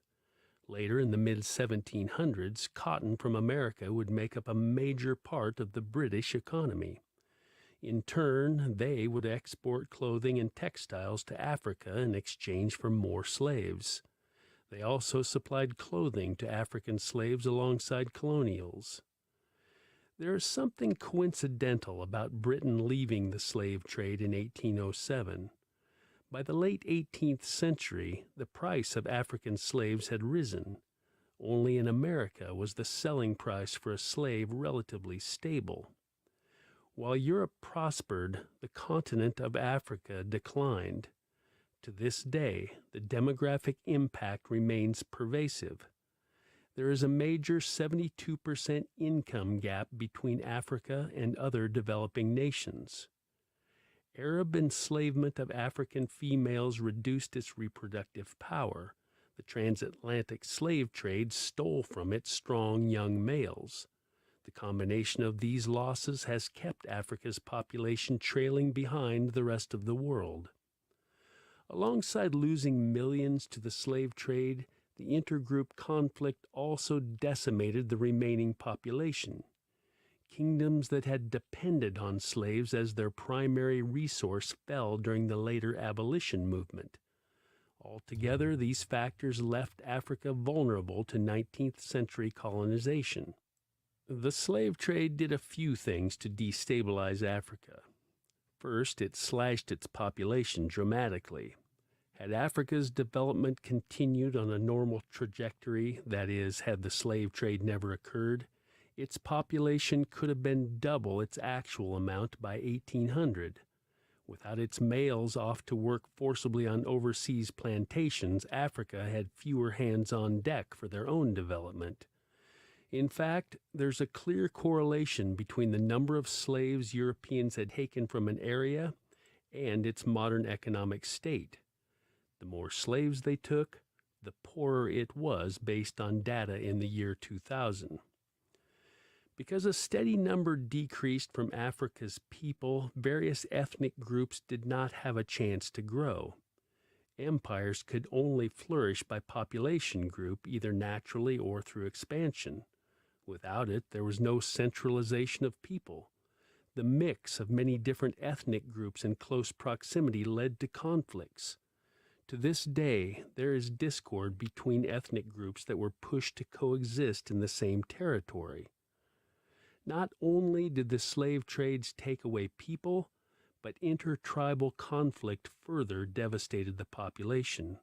Later, in the mid-1700s, cotton from America would make up a major part of the British economy. In turn, they would export clothing and textiles to Africa in exchange for more slaves. They also supplied clothing to African slaves alongside colonials. There is something coincidental about Britain leaving the slave trade in 1807. By the late 18th century, the price of African slaves had risen. Only in America was the selling price for a slave relatively stable. While Europe prospered, the continent of Africa declined. To this day, the demographic impact remains pervasive. There is a major 72% income gap between Africa and other developing nations. Arab enslavement of African females reduced its reproductive power. The transatlantic slave trade stole from it strong young males. The combination of these losses has kept Africa's population trailing behind the rest of the world. Alongside losing millions to the slave trade, the intergroup conflict also decimated the remaining population. Kingdoms that had depended on slaves as their primary resource fell during the later abolition movement. Altogether, these factors left Africa vulnerable to 19th century colonization. The slave trade did a few things to destabilize Africa. First, it slashed its population dramatically. Had Africa's development continued on a normal trajectory, that is, had the slave trade never occurred, its population could have been double its actual amount by 1800. Without its males off to work forcibly on overseas plantations, Africa had fewer hands on deck for their own development. In fact, there's a clear correlation between the number of slaves Europeans had taken from an area and its modern economic state. The more slaves they took, the poorer it was based on data in the year 2000. Because a steady number decreased from Africa's people, various ethnic groups did not have a chance to grow. Empires could only flourish by population group, either naturally or through expansion. Without it, there was no centralization of people. The mix of many different ethnic groups in close proximity led to conflicts. To this day, there is discord between ethnic groups that were pushed to coexist in the same territory. Not only did the slave trades take away people, but intertribal conflict further devastated the population.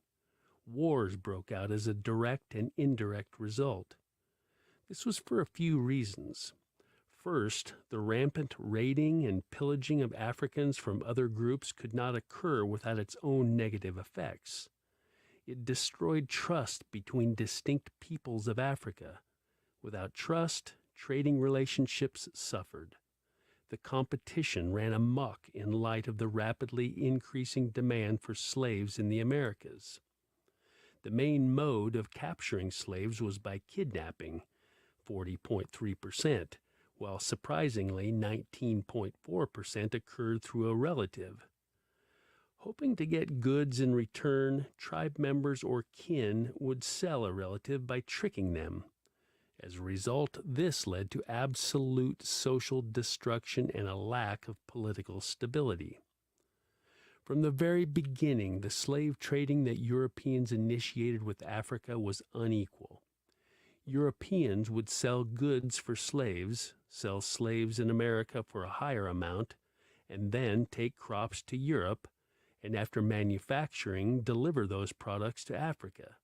Wars broke out as a direct and indirect result. This was for a few reasons. First, the rampant raiding and pillaging of Africans from other groups could not occur without its own negative effects. It destroyed trust between distinct peoples of Africa. Without trust, trading relationships suffered. The competition ran amok in light of the rapidly increasing demand for slaves in the Americas. The main mode of capturing slaves was by kidnapping, 40.3%, while surprisingly 19.4% occurred through a relative. Hoping to get goods in return, tribe members or kin would sell a relative by tricking them. As a result, this led to absolute social destruction and a lack of political stability. From the very beginning, the slave trading that Europeans initiated with Africa was unequal. Europeans would sell goods for slaves, sell slaves in America for a higher amount, and then take crops to Europe, and after manufacturing, deliver those products to Africa.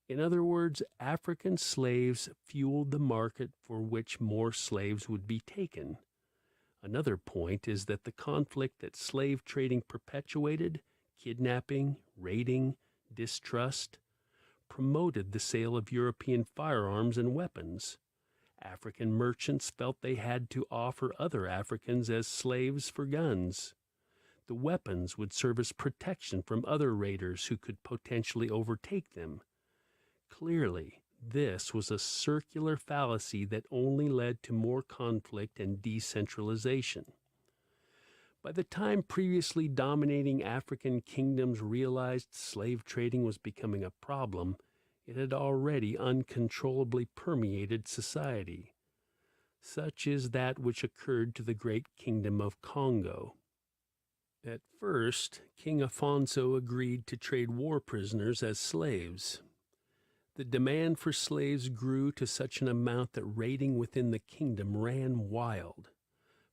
In other words, African slaves fueled the market for which more slaves would be taken. Another point is that the conflict that slave trading perpetuated, kidnapping, raiding, distrust, promoted the sale of European firearms and weapons. African merchants felt they had to offer other Africans as slaves for guns. The weapons would serve as protection from other raiders who could potentially overtake them. Clearly, this was a circular fallacy that only led to more conflict and decentralization. By the time previously dominating African kingdoms realized slave trading was becoming a problem, it had already uncontrollably permeated society. Such is that which occurred to the great kingdom of Congo. At first, King Afonso agreed to trade war prisoners as slaves. The demand for slaves grew to such an amount that raiding within the kingdom ran wild.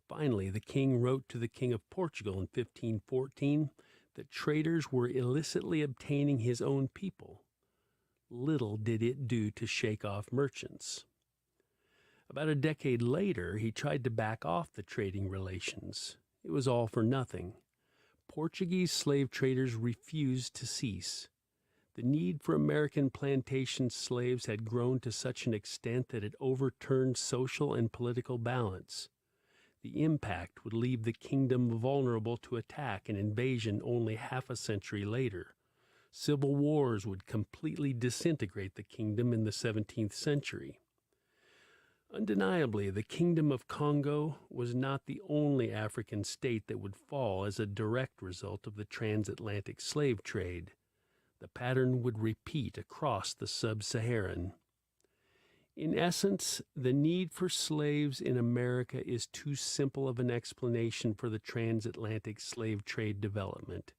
Finally, the king wrote to the King of Portugal in 1514 that traders were illicitly obtaining his own people. Little did it do to shake off merchants. About a decade later, he tried to back off the trading relations. It was all for nothing. Portuguese slave traders refused to cease. The need for American plantation slaves had grown to such an extent that it overturned social and political balance. The impact would leave the kingdom vulnerable to attack and invasion only half a century later. Civil wars would completely disintegrate the kingdom in the 17th century. Undeniably, the Kingdom of Congo was not the only African state that would fall as a direct result of the transatlantic slave trade. The pattern would repeat across the sub-Saharan. In essence, the need for slaves in America is too simple of an explanation for the transatlantic slave trade development.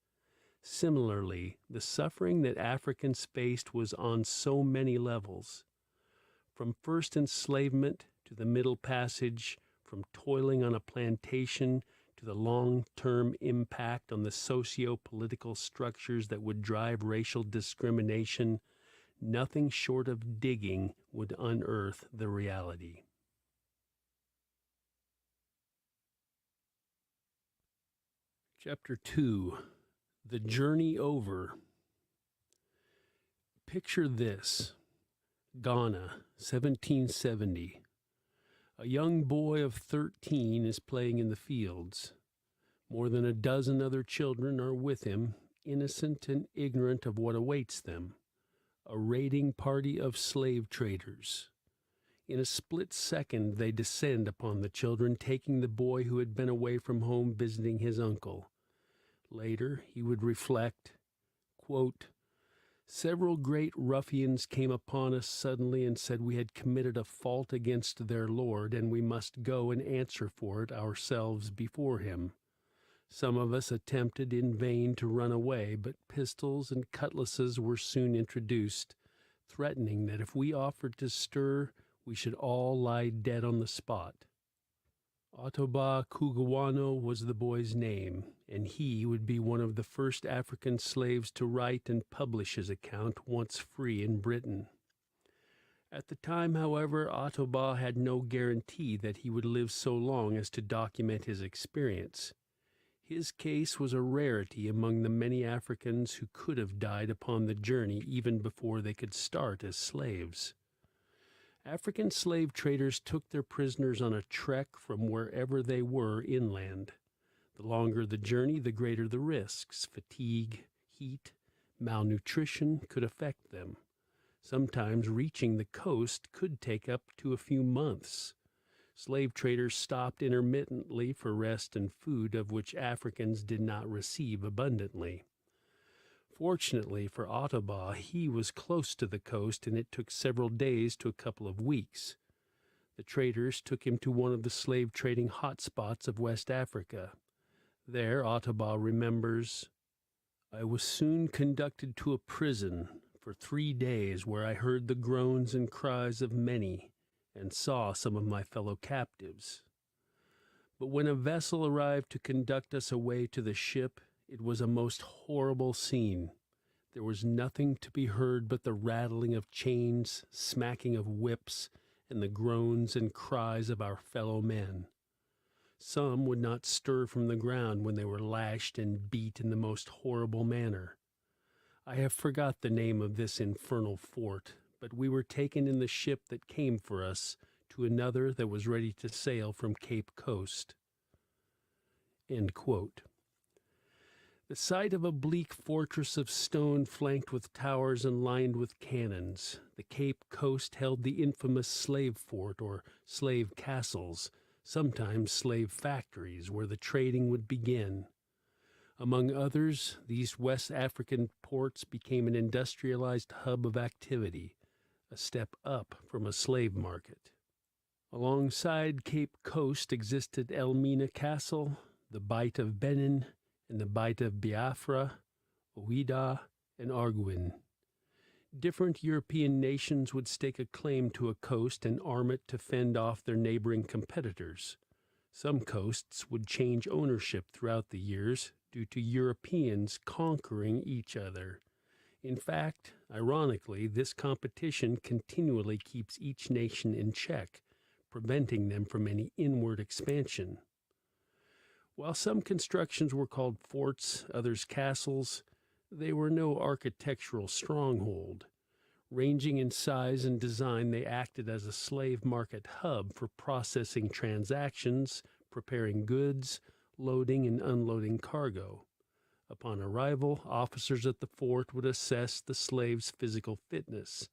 Similarly, the suffering that Africans faced was on so many levels. From first enslavement to the Middle Passage, from toiling on a plantation to the long-term impact on the socio-political structures that would drive racial discrimination, nothing short of digging would unearth the reality. Chapter 2. The Journey Over. Picture this. Ghana, 1770. A young boy of 13 is playing in the fields. More than a dozen other children are with him, innocent and ignorant of what awaits them. A raiding party of slave traders. In a split second, they descend upon the children, taking the boy who had been away from home visiting his uncle. Later, he would reflect, quote, "Several great ruffians came upon us suddenly and said we had committed a fault against their lord, and we must go and answer for it ourselves before him. Some of us attempted in vain to run away, but pistols and cutlasses were soon introduced, threatening that if we offered to stir, we should all lie dead on the spot." Otoba Kugawano was the boy's name, and he would be one of the first African slaves to write and publish his account once free in Britain. At the time, however, Otoba had no guarantee that he would live so long as to document his experience. His case was a rarity among the many Africans who could have died upon the journey even before they could start as slaves. African slave traders took their prisoners on a trek from wherever they were inland. The longer the journey, the greater the risks. Fatigue, heat, malnutrition could affect them. Sometimes reaching the coast could take up to a few months. Slave traders stopped intermittently for rest and food, of which Africans did not receive abundantly. Fortunately for Otoba, he was close to the coast, and it took several days to a couple of weeks. The traders took him to one of the slave trading hotspots of West Africa. There, Otoba remembers, "I was soon conducted to a prison for 3 days, where I heard the groans and cries of many, and saw some of my fellow captives. But when a vessel arrived to conduct us away to the ship, it was a most horrible scene. There was nothing to be heard but the rattling of chains, smacking of whips, and the groans and cries of our fellow men. Some would not stir from the ground when they were lashed and beat in the most horrible manner. I have forgot the name of this infernal fort, but we were taken in the ship that came for us to another that was ready to sail from Cape Coast." End quote. The sight of a bleak fortress of stone flanked with towers and lined with cannons, the Cape Coast held the infamous slave fort or slave castles, sometimes slave factories, where the trading would begin. Among others, these West African ports became an industrialized hub of activity, a step up from a slave market. Alongside Cape Coast existed Elmina Castle, the Bight of Benin, and the Bight of Biafra, Ouida, and Arguin. Different European nations would stake a claim to a coast and arm it to fend off their neighboring competitors. Some coasts would change ownership throughout the years due to Europeans conquering each other. In fact, ironically, this competition continually keeps each nation in check, preventing them from any inward expansion. While some constructions were called forts, others castles, they were no architectural stronghold. Ranging in size and design, they acted as a slave market hub for processing transactions, preparing goods, loading and unloading cargo. Upon arrival, officers at the fort would assess the slave's physical fitness.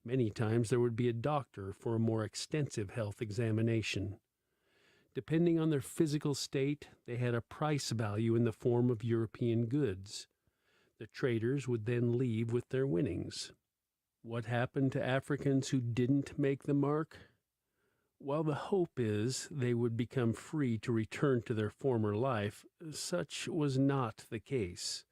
Many times there would be a doctor for a more extensive health examination. Depending on their physical state, they had a price value in the form of European goods. The traders would then leave with their winnings. What happened to Africans who didn't make the mark? While the hope is they would become free to return to their former life, such was not the case.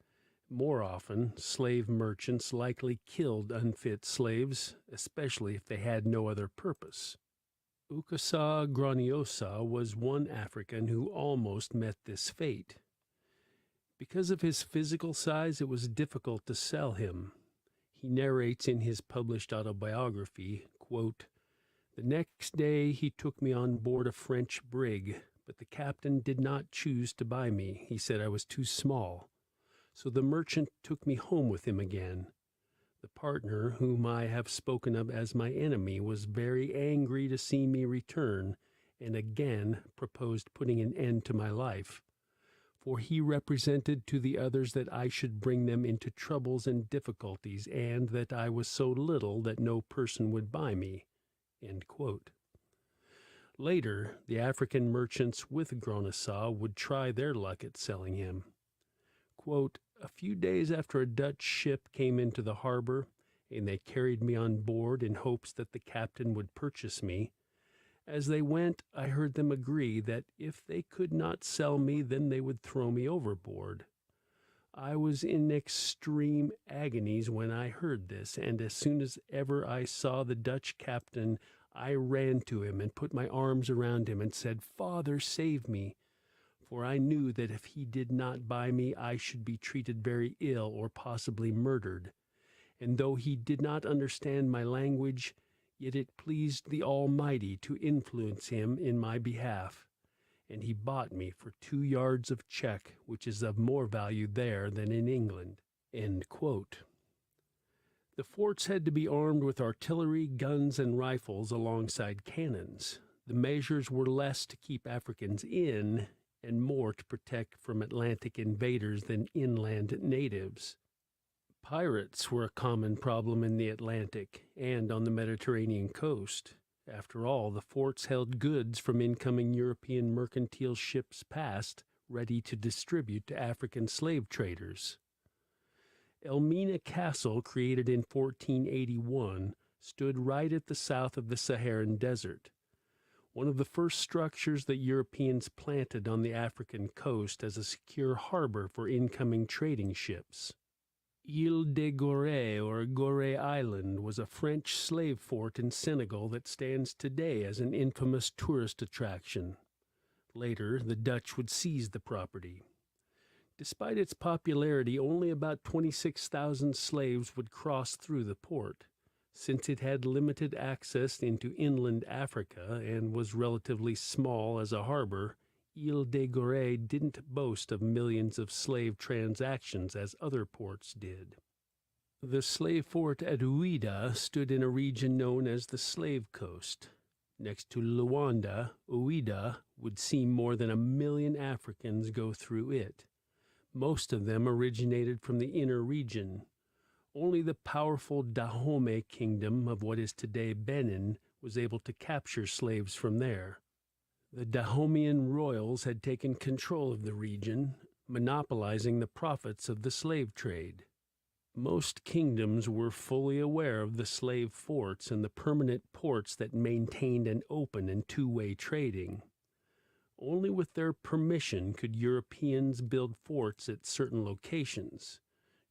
More often, slave merchants likely killed unfit slaves, especially if they had no other purpose. Ukasa Graniosa was one African who almost met this fate. Because of his physical size, it was difficult to sell him. He narrates in his published autobiography, quote, "The next day he took me on board a French brig, but the captain did not choose to buy me. He said I was too small. So the merchant took me home with him again. The partner, whom I have spoken of as my enemy, was very angry to see me return, and again proposed putting an end to my life. For he represented to the others that I should bring them into troubles and difficulties, and that I was so little that no person would buy me." End quote. Later, the African merchants with Gronassa would try their luck at selling him. Quote, "A few days after a Dutch ship came into the harbor, and they carried me on board in hopes that the captain would purchase me. As they went, I heard them agree that if they could not sell me, then they would throw me overboard. I was in extreme agonies when I heard this, and as soon as ever I saw the Dutch captain, I ran to him and put my arms around him and said, 'Father, save me.' For I knew that if he did not buy me, I should be treated very ill or possibly murdered. And though he did not understand my language, yet it pleased the Almighty to influence him in my behalf, and he bought me for 2 yards of check, which is of more value there than in England." End quote. The forts had to be armed with artillery, guns, and rifles alongside cannons. The measures were less to keep Africans in and more to protect from Atlantic invaders than inland natives. Pirates were a common problem in the Atlantic and on the Mediterranean coast. After all, the forts held goods from incoming European mercantile ships past, ready to distribute to African slave traders. Elmina Castle, created in 1481, stood right at the south of the Saharan desert. One of the first structures that Europeans planted on the African coast as a secure harbor for incoming trading ships. Ile de Gorée, or Gorée Island, was a French slave fort in Senegal that stands today as an infamous tourist attraction. Later, the Dutch would seize the property. Despite its popularity, only about 26,000 slaves would cross through the port. Since it had limited access into inland Africa and was relatively small as a harbor, Ile de Gorée didn't boast of millions of slave transactions as other ports did. The slave fort at Ouidah stood in a region known as the Slave Coast. Next to Luanda, Ouidah would see more than 1 million Africans go through it. Most of them originated from the inner region. Only the powerful Dahomey kingdom of what is today Benin was able to capture slaves from there. The Dahomean royals had taken control of the region, monopolizing the profits of the slave trade. Most kingdoms were fully aware of the slave forts and the permanent ports that maintained an open and two-way trading. Only with their permission could Europeans build forts at certain locations.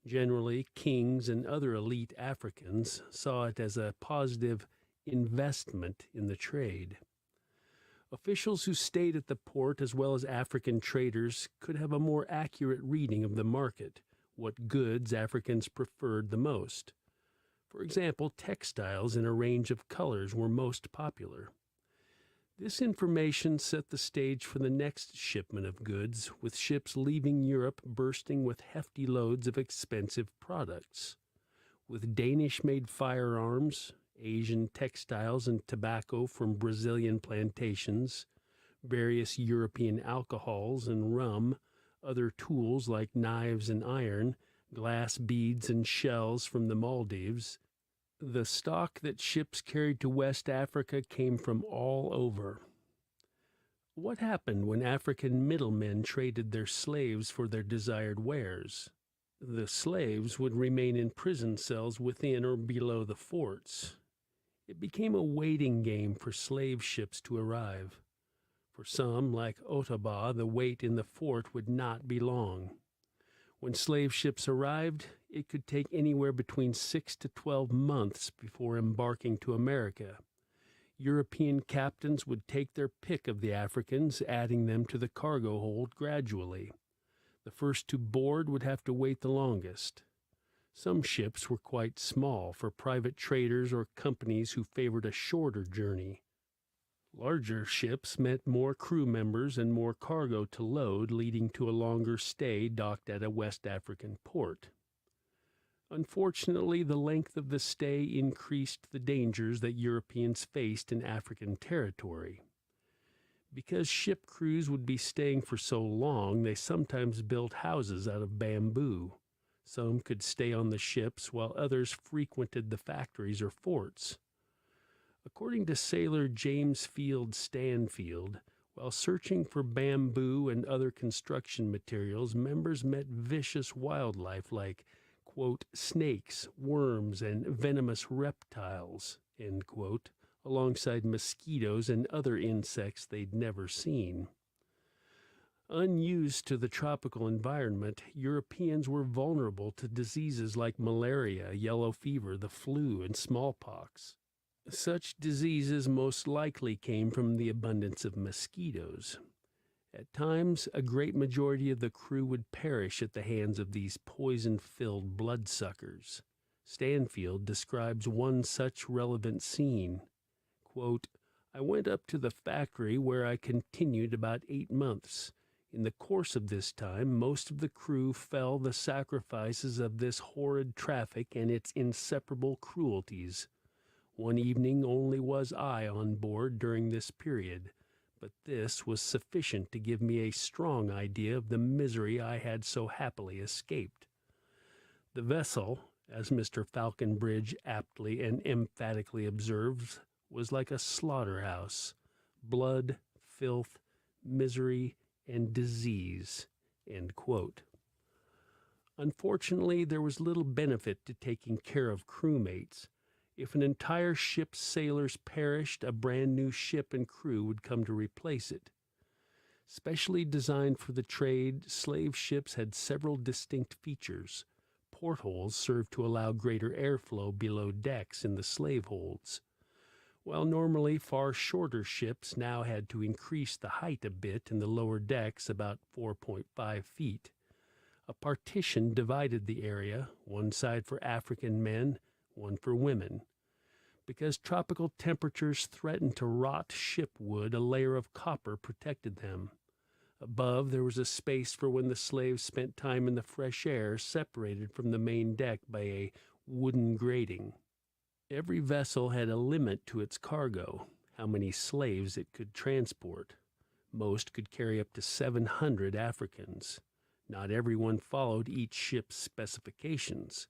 Generally, kings and other elite Africans saw it as a positive investment in the trade. Officials who stayed at the port, as well as African traders, could have a more accurate reading of the market, what goods Africans preferred the most. For example, textiles in a range of colors were most popular. This information set the stage for the next shipment of goods, with ships leaving Europe bursting with hefty loads of expensive products. With Danish-made firearms, Asian textiles and tobacco from Brazilian plantations, various European alcohols and rum, other tools like knives and iron, glass beads and shells from the Maldives. The stock that ships carried to West Africa came from all over. What happened when African middlemen traded their slaves for their desired wares? The slaves would remain in prison cells within or below the forts. It became a waiting game for slave ships to arrive. For some, like Otaba, the wait in the fort would not be long. When slave ships arrived, it could take anywhere between 6 to 12 months before embarking to America. European captains would take their pick of the Africans, adding them to the cargo hold gradually. The first to board would have to wait the longest. Some ships were quite small for private traders or companies who favored a shorter journey. Larger ships meant more crew members and more cargo to load, leading to a longer stay docked at a West African port. Unfortunately, the length of the stay increased the dangers that Europeans faced in African territory. Because ship crews would be staying for so long, they sometimes built houses out of bamboo. Some could stay on the ships, while others frequented the factories or forts. According to sailor James Field Stanfield, while searching for bamboo and other construction materials, members met vicious wildlife like, quote, snakes, worms, and venomous reptiles, end quote, alongside mosquitoes and other insects they'd never seen. Unused to the tropical environment, Europeans were vulnerable to diseases like malaria, yellow fever, the flu, and smallpox. Such diseases most likely came from the abundance of mosquitoes. At times, a great majority of the crew would perish at the hands of these poison-filled bloodsuckers. Stanfield describes one such relevant scene. Quote, I went up to the factory where I continued about 8 months. In the course of this time, most of the crew fell the sacrifices of this horrid traffic and its inseparable cruelties. One evening only was I on board during this period, but this was sufficient to give me a strong idea of the misery I had so happily escaped. The vessel, as Mr. Falconbridge aptly and emphatically observes, was like a slaughterhouse. Blood, filth, misery, and disease, end quote. Unfortunately, there was little benefit to taking care of crewmates. If an entire ship's sailors perished, a brand new ship and crew would come to replace it. Specially designed for the trade, slave ships had several distinct features. Portholes served to allow greater airflow below decks in the slave holds. While normally far shorter ships now had to increase the height a bit in the lower decks, about 4.5 feet. A partition divided the area, one side for African men, one for women. Because tropical temperatures threatened to rot ship wood, a layer of copper protected them. Above, there was a space for when the slaves spent time in the fresh air, separated from the main deck by a wooden grating. Every vessel had a limit to its cargo, how many slaves it could transport. Most could carry up to 700 Africans. Not everyone followed each ship's specifications.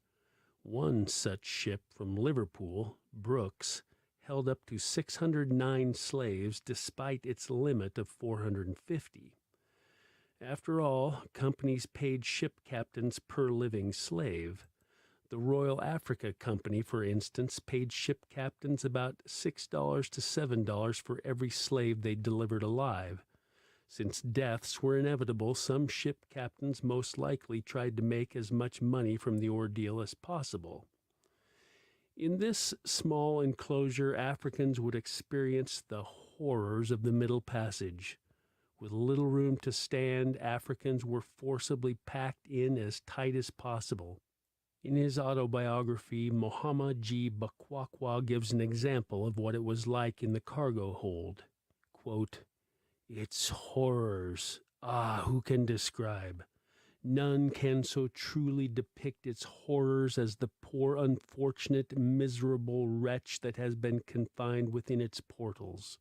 One such ship from Liverpool, Brooks, held up to 609 slaves despite its limit of 450. After all, companies paid ship captains per living slave. The Royal Africa Company, for instance, paid ship captains about $6 to $7 for every slave they delivered alive. Since deaths were inevitable, some ship captains most likely tried to make as much money from the ordeal as possible. In this small enclosure, Africans would experience the horrors of the Middle Passage. With little room to stand, Africans were forcibly packed in as tight as possible. In his autobiography, Muhammad G. Bakwakwa gives an example of what it was like in the cargo hold. Quote, its horrors, who can describe? None can so truly depict its horrors as the poor, unfortunate, miserable wretch that has been confined within its portals.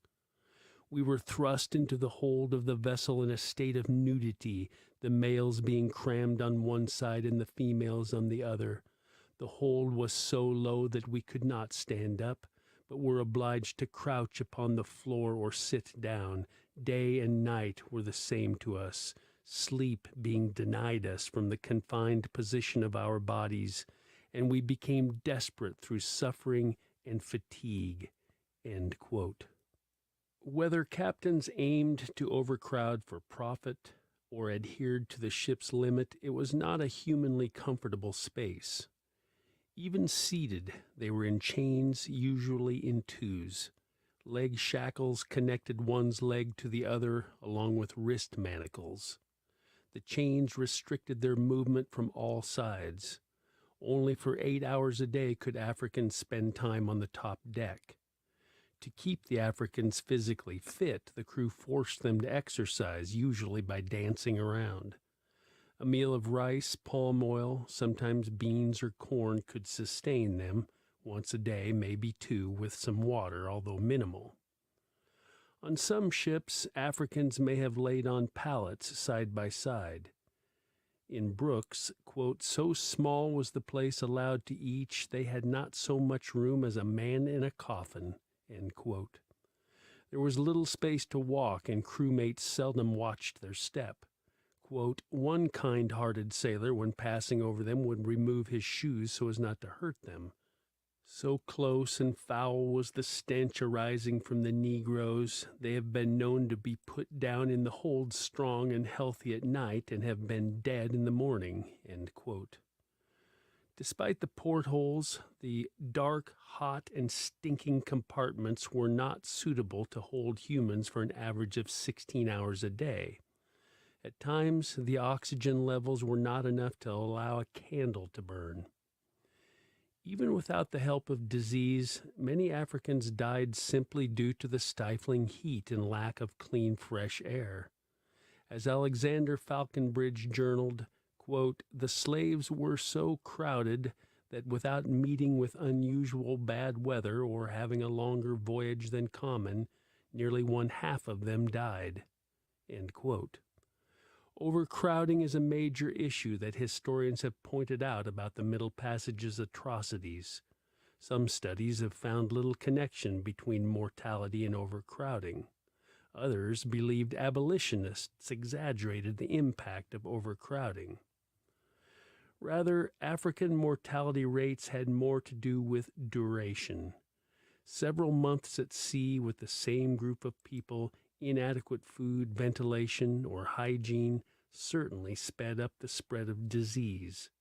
We were thrust into the hold of the vessel in a state of nudity, the males being crammed on one side and the females on the other. The hold was so low that we could not stand up, but were obliged to crouch upon the floor or sit down. Day and night were the same to us, sleep being denied us from the confined position of our bodies, and we became desperate through suffering and fatigue. End quote. Whether captains aimed to overcrowd for profit, or adhered to the ship's limit, it was not a humanly comfortable space. Even seated, they were in chains, usually in twos. Leg shackles connected one's leg to the other, along with wrist manacles. The chains restricted their movement from all sides. Only for 8 hours a day could Africans spend time on the top deck. To keep the Africans physically fit, the crew forced them to exercise, usually by dancing around. A meal of rice, palm oil, sometimes beans or corn could sustain them, once a day, maybe two, with some water, although minimal. On some ships, Africans may have laid on pallets side by side. In Brooks, quote, "So small was the place allowed to each, they had not so much room as a man in a coffin," end quote. There was little space to walk, and crewmates seldom watched their step. Quote, "One kind-hearted sailor, when passing over them, would remove his shoes so as not to hurt them. So close and foul was the stench arising from the Negroes, they have been known to be put down in the hold strong and healthy at night, and have been dead in the morning," end quote. Despite the portholes, the dark, hot, and stinking compartments were not suitable to hold humans for an average of 16 hours a day. At times, the oxygen levels were not enough to allow a candle to burn. Even without the help of disease, many Africans died simply due to the stifling heat and lack of clean, fresh air. As Alexander Falconbridge journaled, quote, "The slaves were so crowded that without meeting with unusual bad weather or having a longer voyage than common, nearly one half of them died," end quote. Overcrowding is a major issue that historians have pointed out about the Middle Passage's atrocities. Some studies have found little connection between mortality and overcrowding. Others believed abolitionists exaggerated the impact of overcrowding. Rather, African mortality rates had more to do with duration. Several months at sea with the same group of people, inadequate food, ventilation, or hygiene certainly sped up the spread of disease.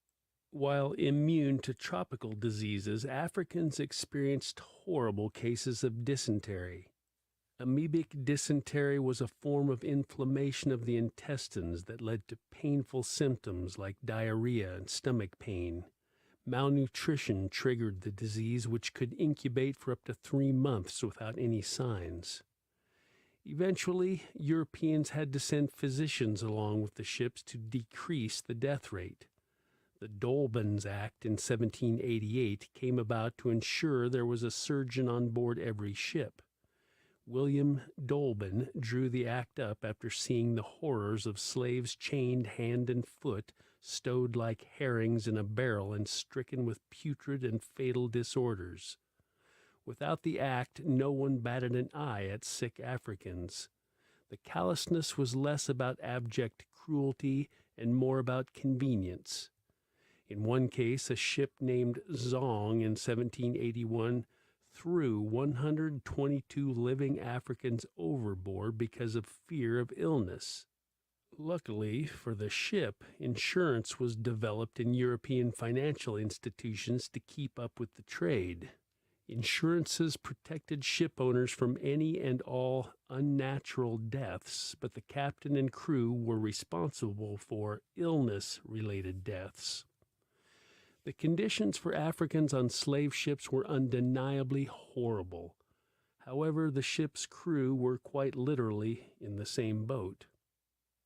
While immune to tropical diseases, Africans experienced horrible cases of dysentery. Amoebic dysentery was a form of inflammation of the intestines that led to painful symptoms like diarrhea and stomach pain. Malnutrition triggered the disease, which could incubate for up to 3 months without any signs. Eventually, Europeans had to send physicians along with the ships to decrease the death rate. The Dolbans Act in 1788 came about to ensure there was a surgeon on board every ship. William Dolben drew the act up after seeing the horrors of slaves chained hand and foot, stowed like herrings in a barrel and stricken with putrid and fatal disorders. Without the act, no one batted an eye at sick Africans. The callousness was less about abject cruelty and more about convenience. In one case, a ship named Zong in 1781 threw 122 living Africans overboard because of fear of illness. Luckily for the ship, insurance was developed in European financial institutions to keep up with the trade. Insurances protected ship owners from any and all unnatural deaths, but the captain and crew were responsible for illness-related deaths. The conditions for Africans on slave ships were undeniably horrible. However, the ship's crew were quite literally in the same boat.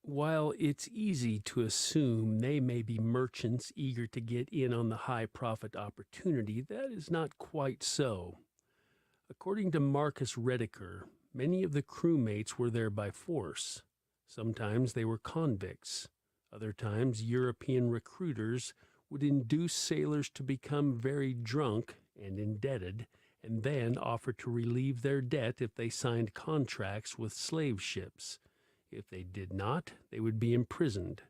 While it's easy to assume they may be merchants eager to get in on the high-profit opportunity, that is not quite so. According to Marcus Rediker, many of the crewmates were there by force. Sometimes they were convicts. Other times, European recruiters would induce sailors to become very drunk and indebted, and then offer to relieve their debt if they signed contracts with slave ships. If they did not, they would be imprisoned.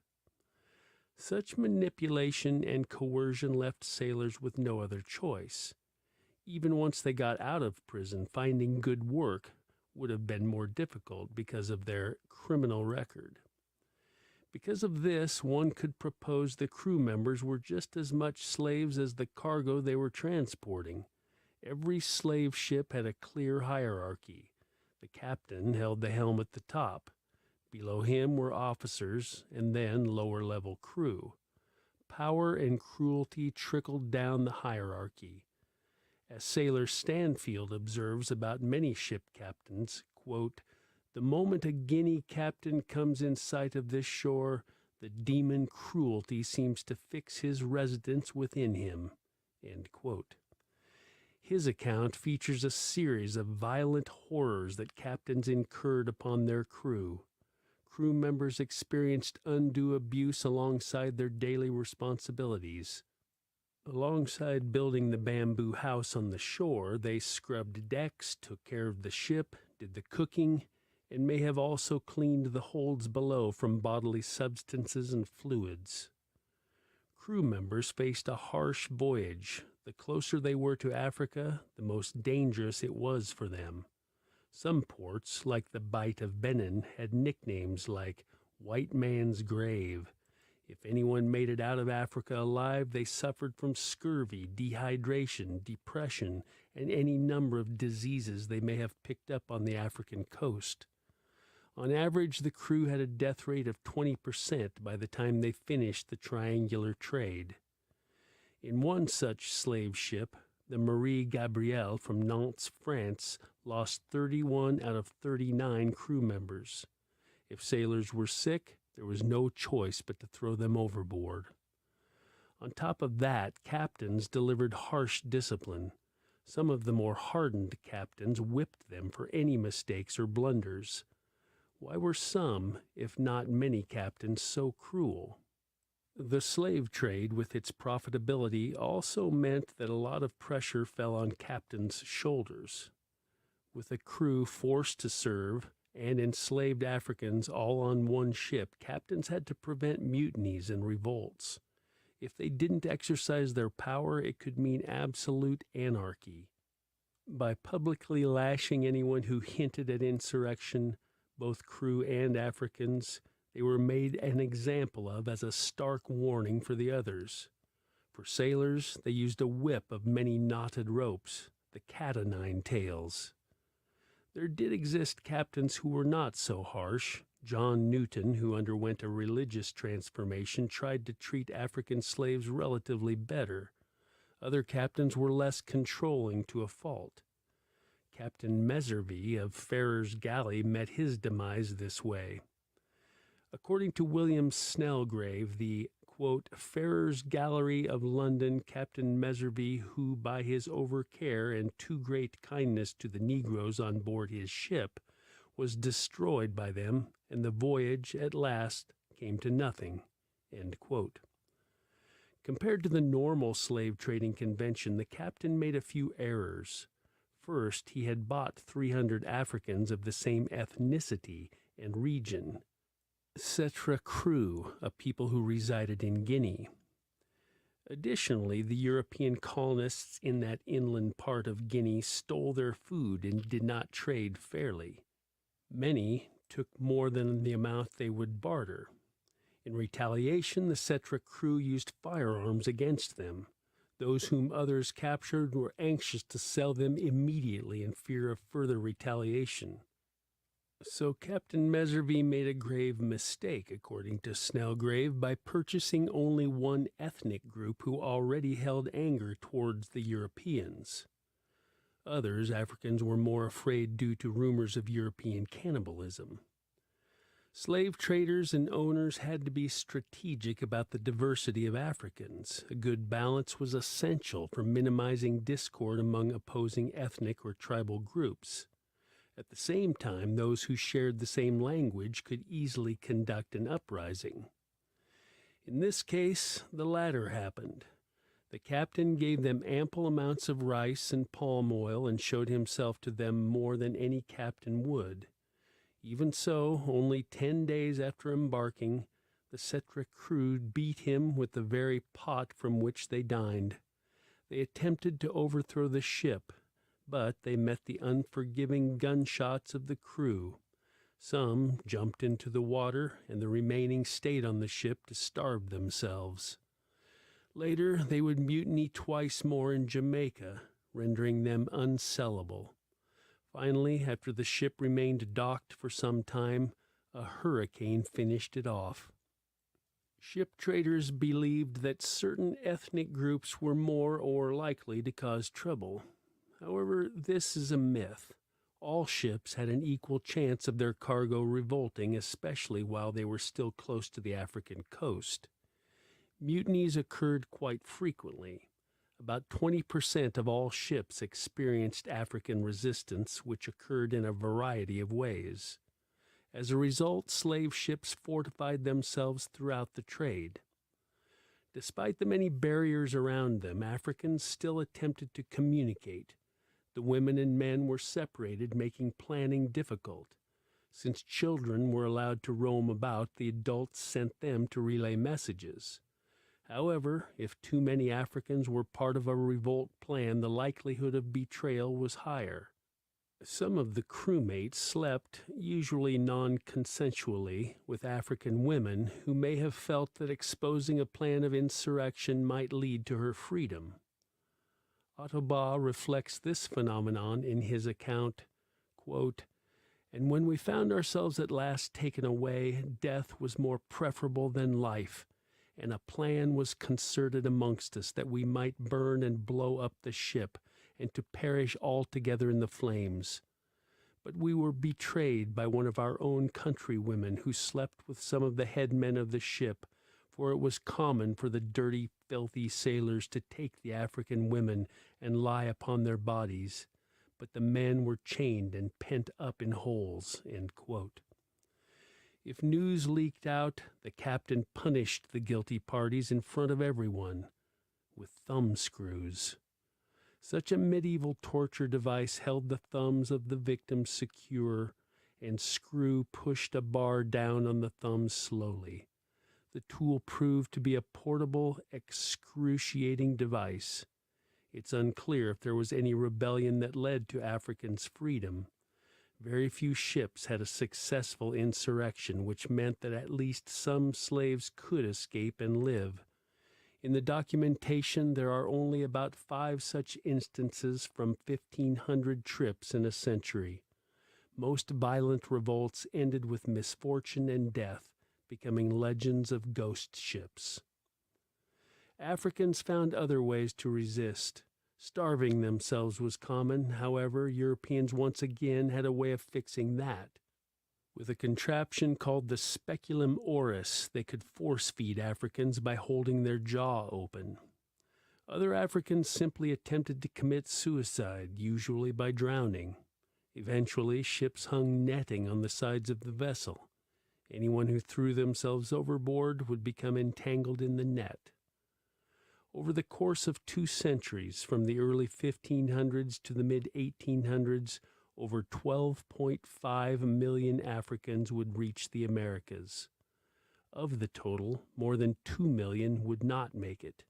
Such manipulation and coercion left sailors with no other choice. Even once they got out of prison, finding good work would have been more difficult because of their criminal record. Because of this, one could propose the crew members were just as much slaves as the cargo they were transporting. Every slave ship had a clear hierarchy. The captain held the helm at the top. Below him were officers and then lower-level crew. Power and cruelty trickled down the hierarchy. As sailor Stanfield observes about many ship captains, quote, "The moment a Guinea captain comes in sight of this shore, the demon cruelty seems to fix his residence within him." End quote. His account features a series of violent horrors that captains incurred upon their crew. Crew members experienced undue abuse alongside their daily responsibilities. Alongside building the bamboo house on the shore, they scrubbed decks, took care of the ship, did the cooking, and may have also cleaned the holds below from bodily substances and fluids. Crew members faced a harsh voyage. The closer they were to Africa, the most dangerous it was for them. Some ports, like the Bight of Benin, had nicknames like White Man's Grave. If anyone made it out of Africa alive, they suffered from scurvy, dehydration, depression, and any number of diseases they may have picked up on the African coast. On average, the crew had a death rate of 20% by the time they finished the triangular trade. In one such slave ship, the Marie Gabrielle from Nantes, France, lost 31 out of 39 crew members. If sailors were sick, there was no choice but to throw them overboard. On top of that, captains delivered harsh discipline. Some of the more hardened captains whipped them for any mistakes or blunders. Why were some, if not many captains, so cruel? The slave trade, with its profitability, also meant that a lot of pressure fell on captains' shoulders. With a crew forced to serve and enslaved Africans all on one ship, captains had to prevent mutinies and revolts. If they didn't exercise their power, it could mean absolute anarchy. By publicly lashing anyone who hinted at insurrection, both crew and Africans, they were made an example of as a stark warning for the others. For sailors, they used a whip of many knotted ropes, the cat-o'-nine-tails. There did exist captains who were not so harsh. John Newton, who underwent a religious transformation, tried to treat African slaves relatively better. Other captains were less controlling to a fault. Captain Meservey of Ferrer's galley met his demise this way. According to William Snellgrave, the, quote, Ferrer's Gallery of London, Captain Meservey, who by his overcare and too great kindness to the negroes on board his ship, was destroyed by them, and the voyage at last came to nothing, end quote. Compared to the normal slave trading convention, the captain made a few errors. First, he had bought 300 Africans of the same ethnicity and region. Cetra crew, a people who resided in Guinea. Additionally, the European colonists in that inland part of Guinea stole their food and did not trade fairly. Many took more than the amount they would barter. In retaliation, the Cetra crew used firearms against them. Those whom others captured were anxious to sell them immediately in fear of further retaliation. So Captain Meservey made a grave mistake, according to Snellgrave, by purchasing only one ethnic group who already held anger towards the Europeans. Others, Africans, were more afraid due to rumors of European cannibalism. Slave traders and owners had to be strategic about the diversity of Africans. A good balance was essential for minimizing discord among opposing ethnic or tribal groups. At the same time, those who shared the same language could easily conduct an uprising. In this case, the latter happened. The captain gave them ample amounts of rice and palm oil and showed himself to them more than any captain would. Even so, only 10 days after embarking, the Cetra crew beat him with the very pot from which they dined. They attempted to overthrow the ship, but they met the unforgiving gunshots of the crew. Some jumped into the water, and the remaining stayed on the ship to starve themselves. Later, they would mutiny twice more in Jamaica, rendering them unsellable. Finally, after the ship remained docked for some time, a hurricane finished it off. Ship traders believed that certain ethnic groups were more or likely to cause trouble. However, this is a myth. All ships had an equal chance of their cargo revolting, especially while they were still close to the African coast. Mutinies occurred quite frequently. About 20% of all ships experienced African resistance, which occurred in a variety of ways. As a result, slave ships fortified themselves throughout the trade. Despite the many barriers around them, Africans still attempted to communicate. The women and men were separated, making planning difficult. Since children were allowed to roam about, the adults sent them to relay messages. However, if too many Africans were part of a revolt plan, the likelihood of betrayal was higher. Some of the crewmates slept, usually non-consensually, with African women who may have felt that exposing a plan of insurrection might lead to her freedom. Ottobah reflects this phenomenon in his account, quote, "And when we found ourselves at last taken away, death was more preferable than life, and a plan was concerted amongst us that we might burn and blow up the ship, and to perish altogether in the flames. But we were betrayed by one of our own countrywomen who slept with some of the headmen of the ship, for it was common for the dirty, filthy sailors to take the African women and lie upon their bodies, but the men were chained and pent up in holes." End quote. If news leaked out, the captain punished the guilty parties in front of everyone with thumb screws. Such a medieval torture device held the thumbs of the victims secure, and screw pushed a bar down on the thumbs slowly. The tool proved to be a portable, excruciating device. It's unclear if there was any rebellion that led to Africans' freedom. Very few ships had a successful insurrection, which meant that at least some slaves could escape and live. In the documentation, there are only about 5 such instances from 1,500 trips in a century. Most violent revolts ended with misfortune and death, becoming legends of ghost ships. Africans found other ways to resist. Starving themselves was common. However, Europeans once again had a way of fixing that. With a contraption called the speculum oris, they could force-feed Africans by holding their jaw open. Other Africans simply attempted to commit suicide, usually by drowning. Eventually, ships hung netting on the sides of the vessel. Anyone who threw themselves overboard would become entangled in the net. Over the course of 2 centuries, from the early 1500s to the mid-1800s, over 12.5 million Africans would reach the Americas. Of the total, more than 2 million would not make it.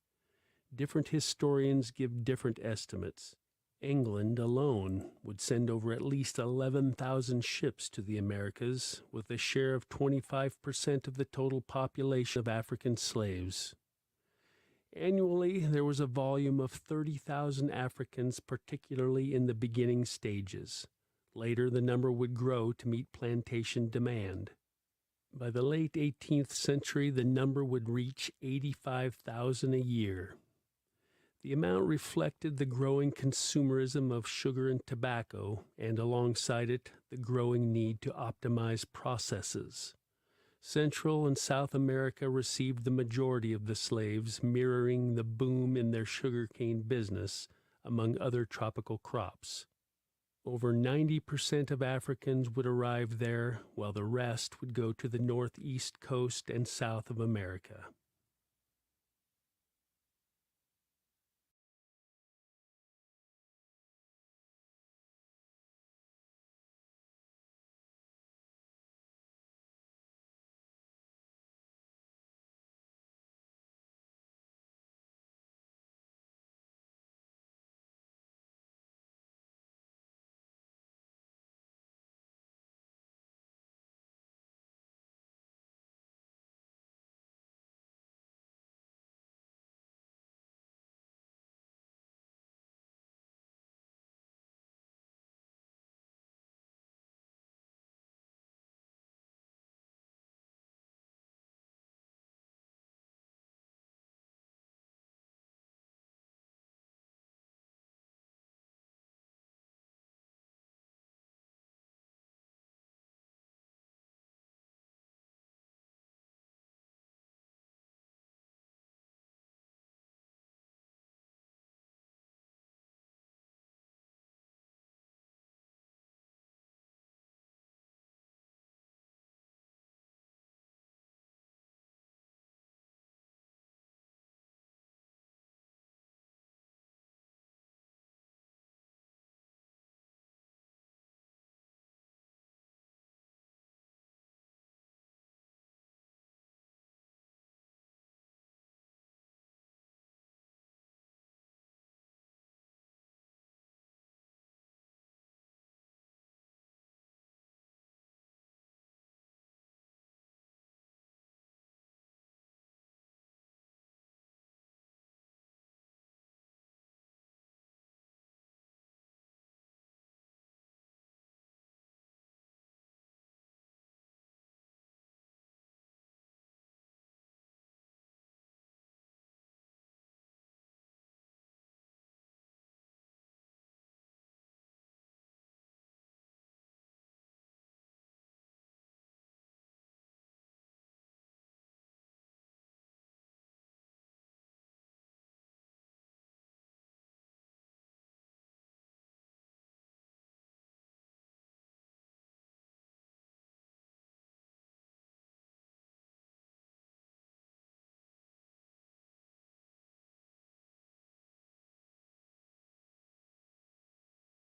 Different historians give different estimates. England alone would send over at least 11,000 ships to the Americas, with a share of 25% of the total population of African slaves. Annually, there was a volume of 30,000 Africans, particularly in the beginning stages. Later, the number would grow to meet plantation demand. By the late 18th century, the number would reach 85,000 a year. The amount reflected the growing consumerism of sugar and tobacco, and alongside it, the growing need to optimize processes. Central and South America received the majority of the slaves, mirroring the boom in their sugarcane business, among other tropical crops. Over 90% of Africans would arrive there, while the rest would go to the northeast coast and south of America.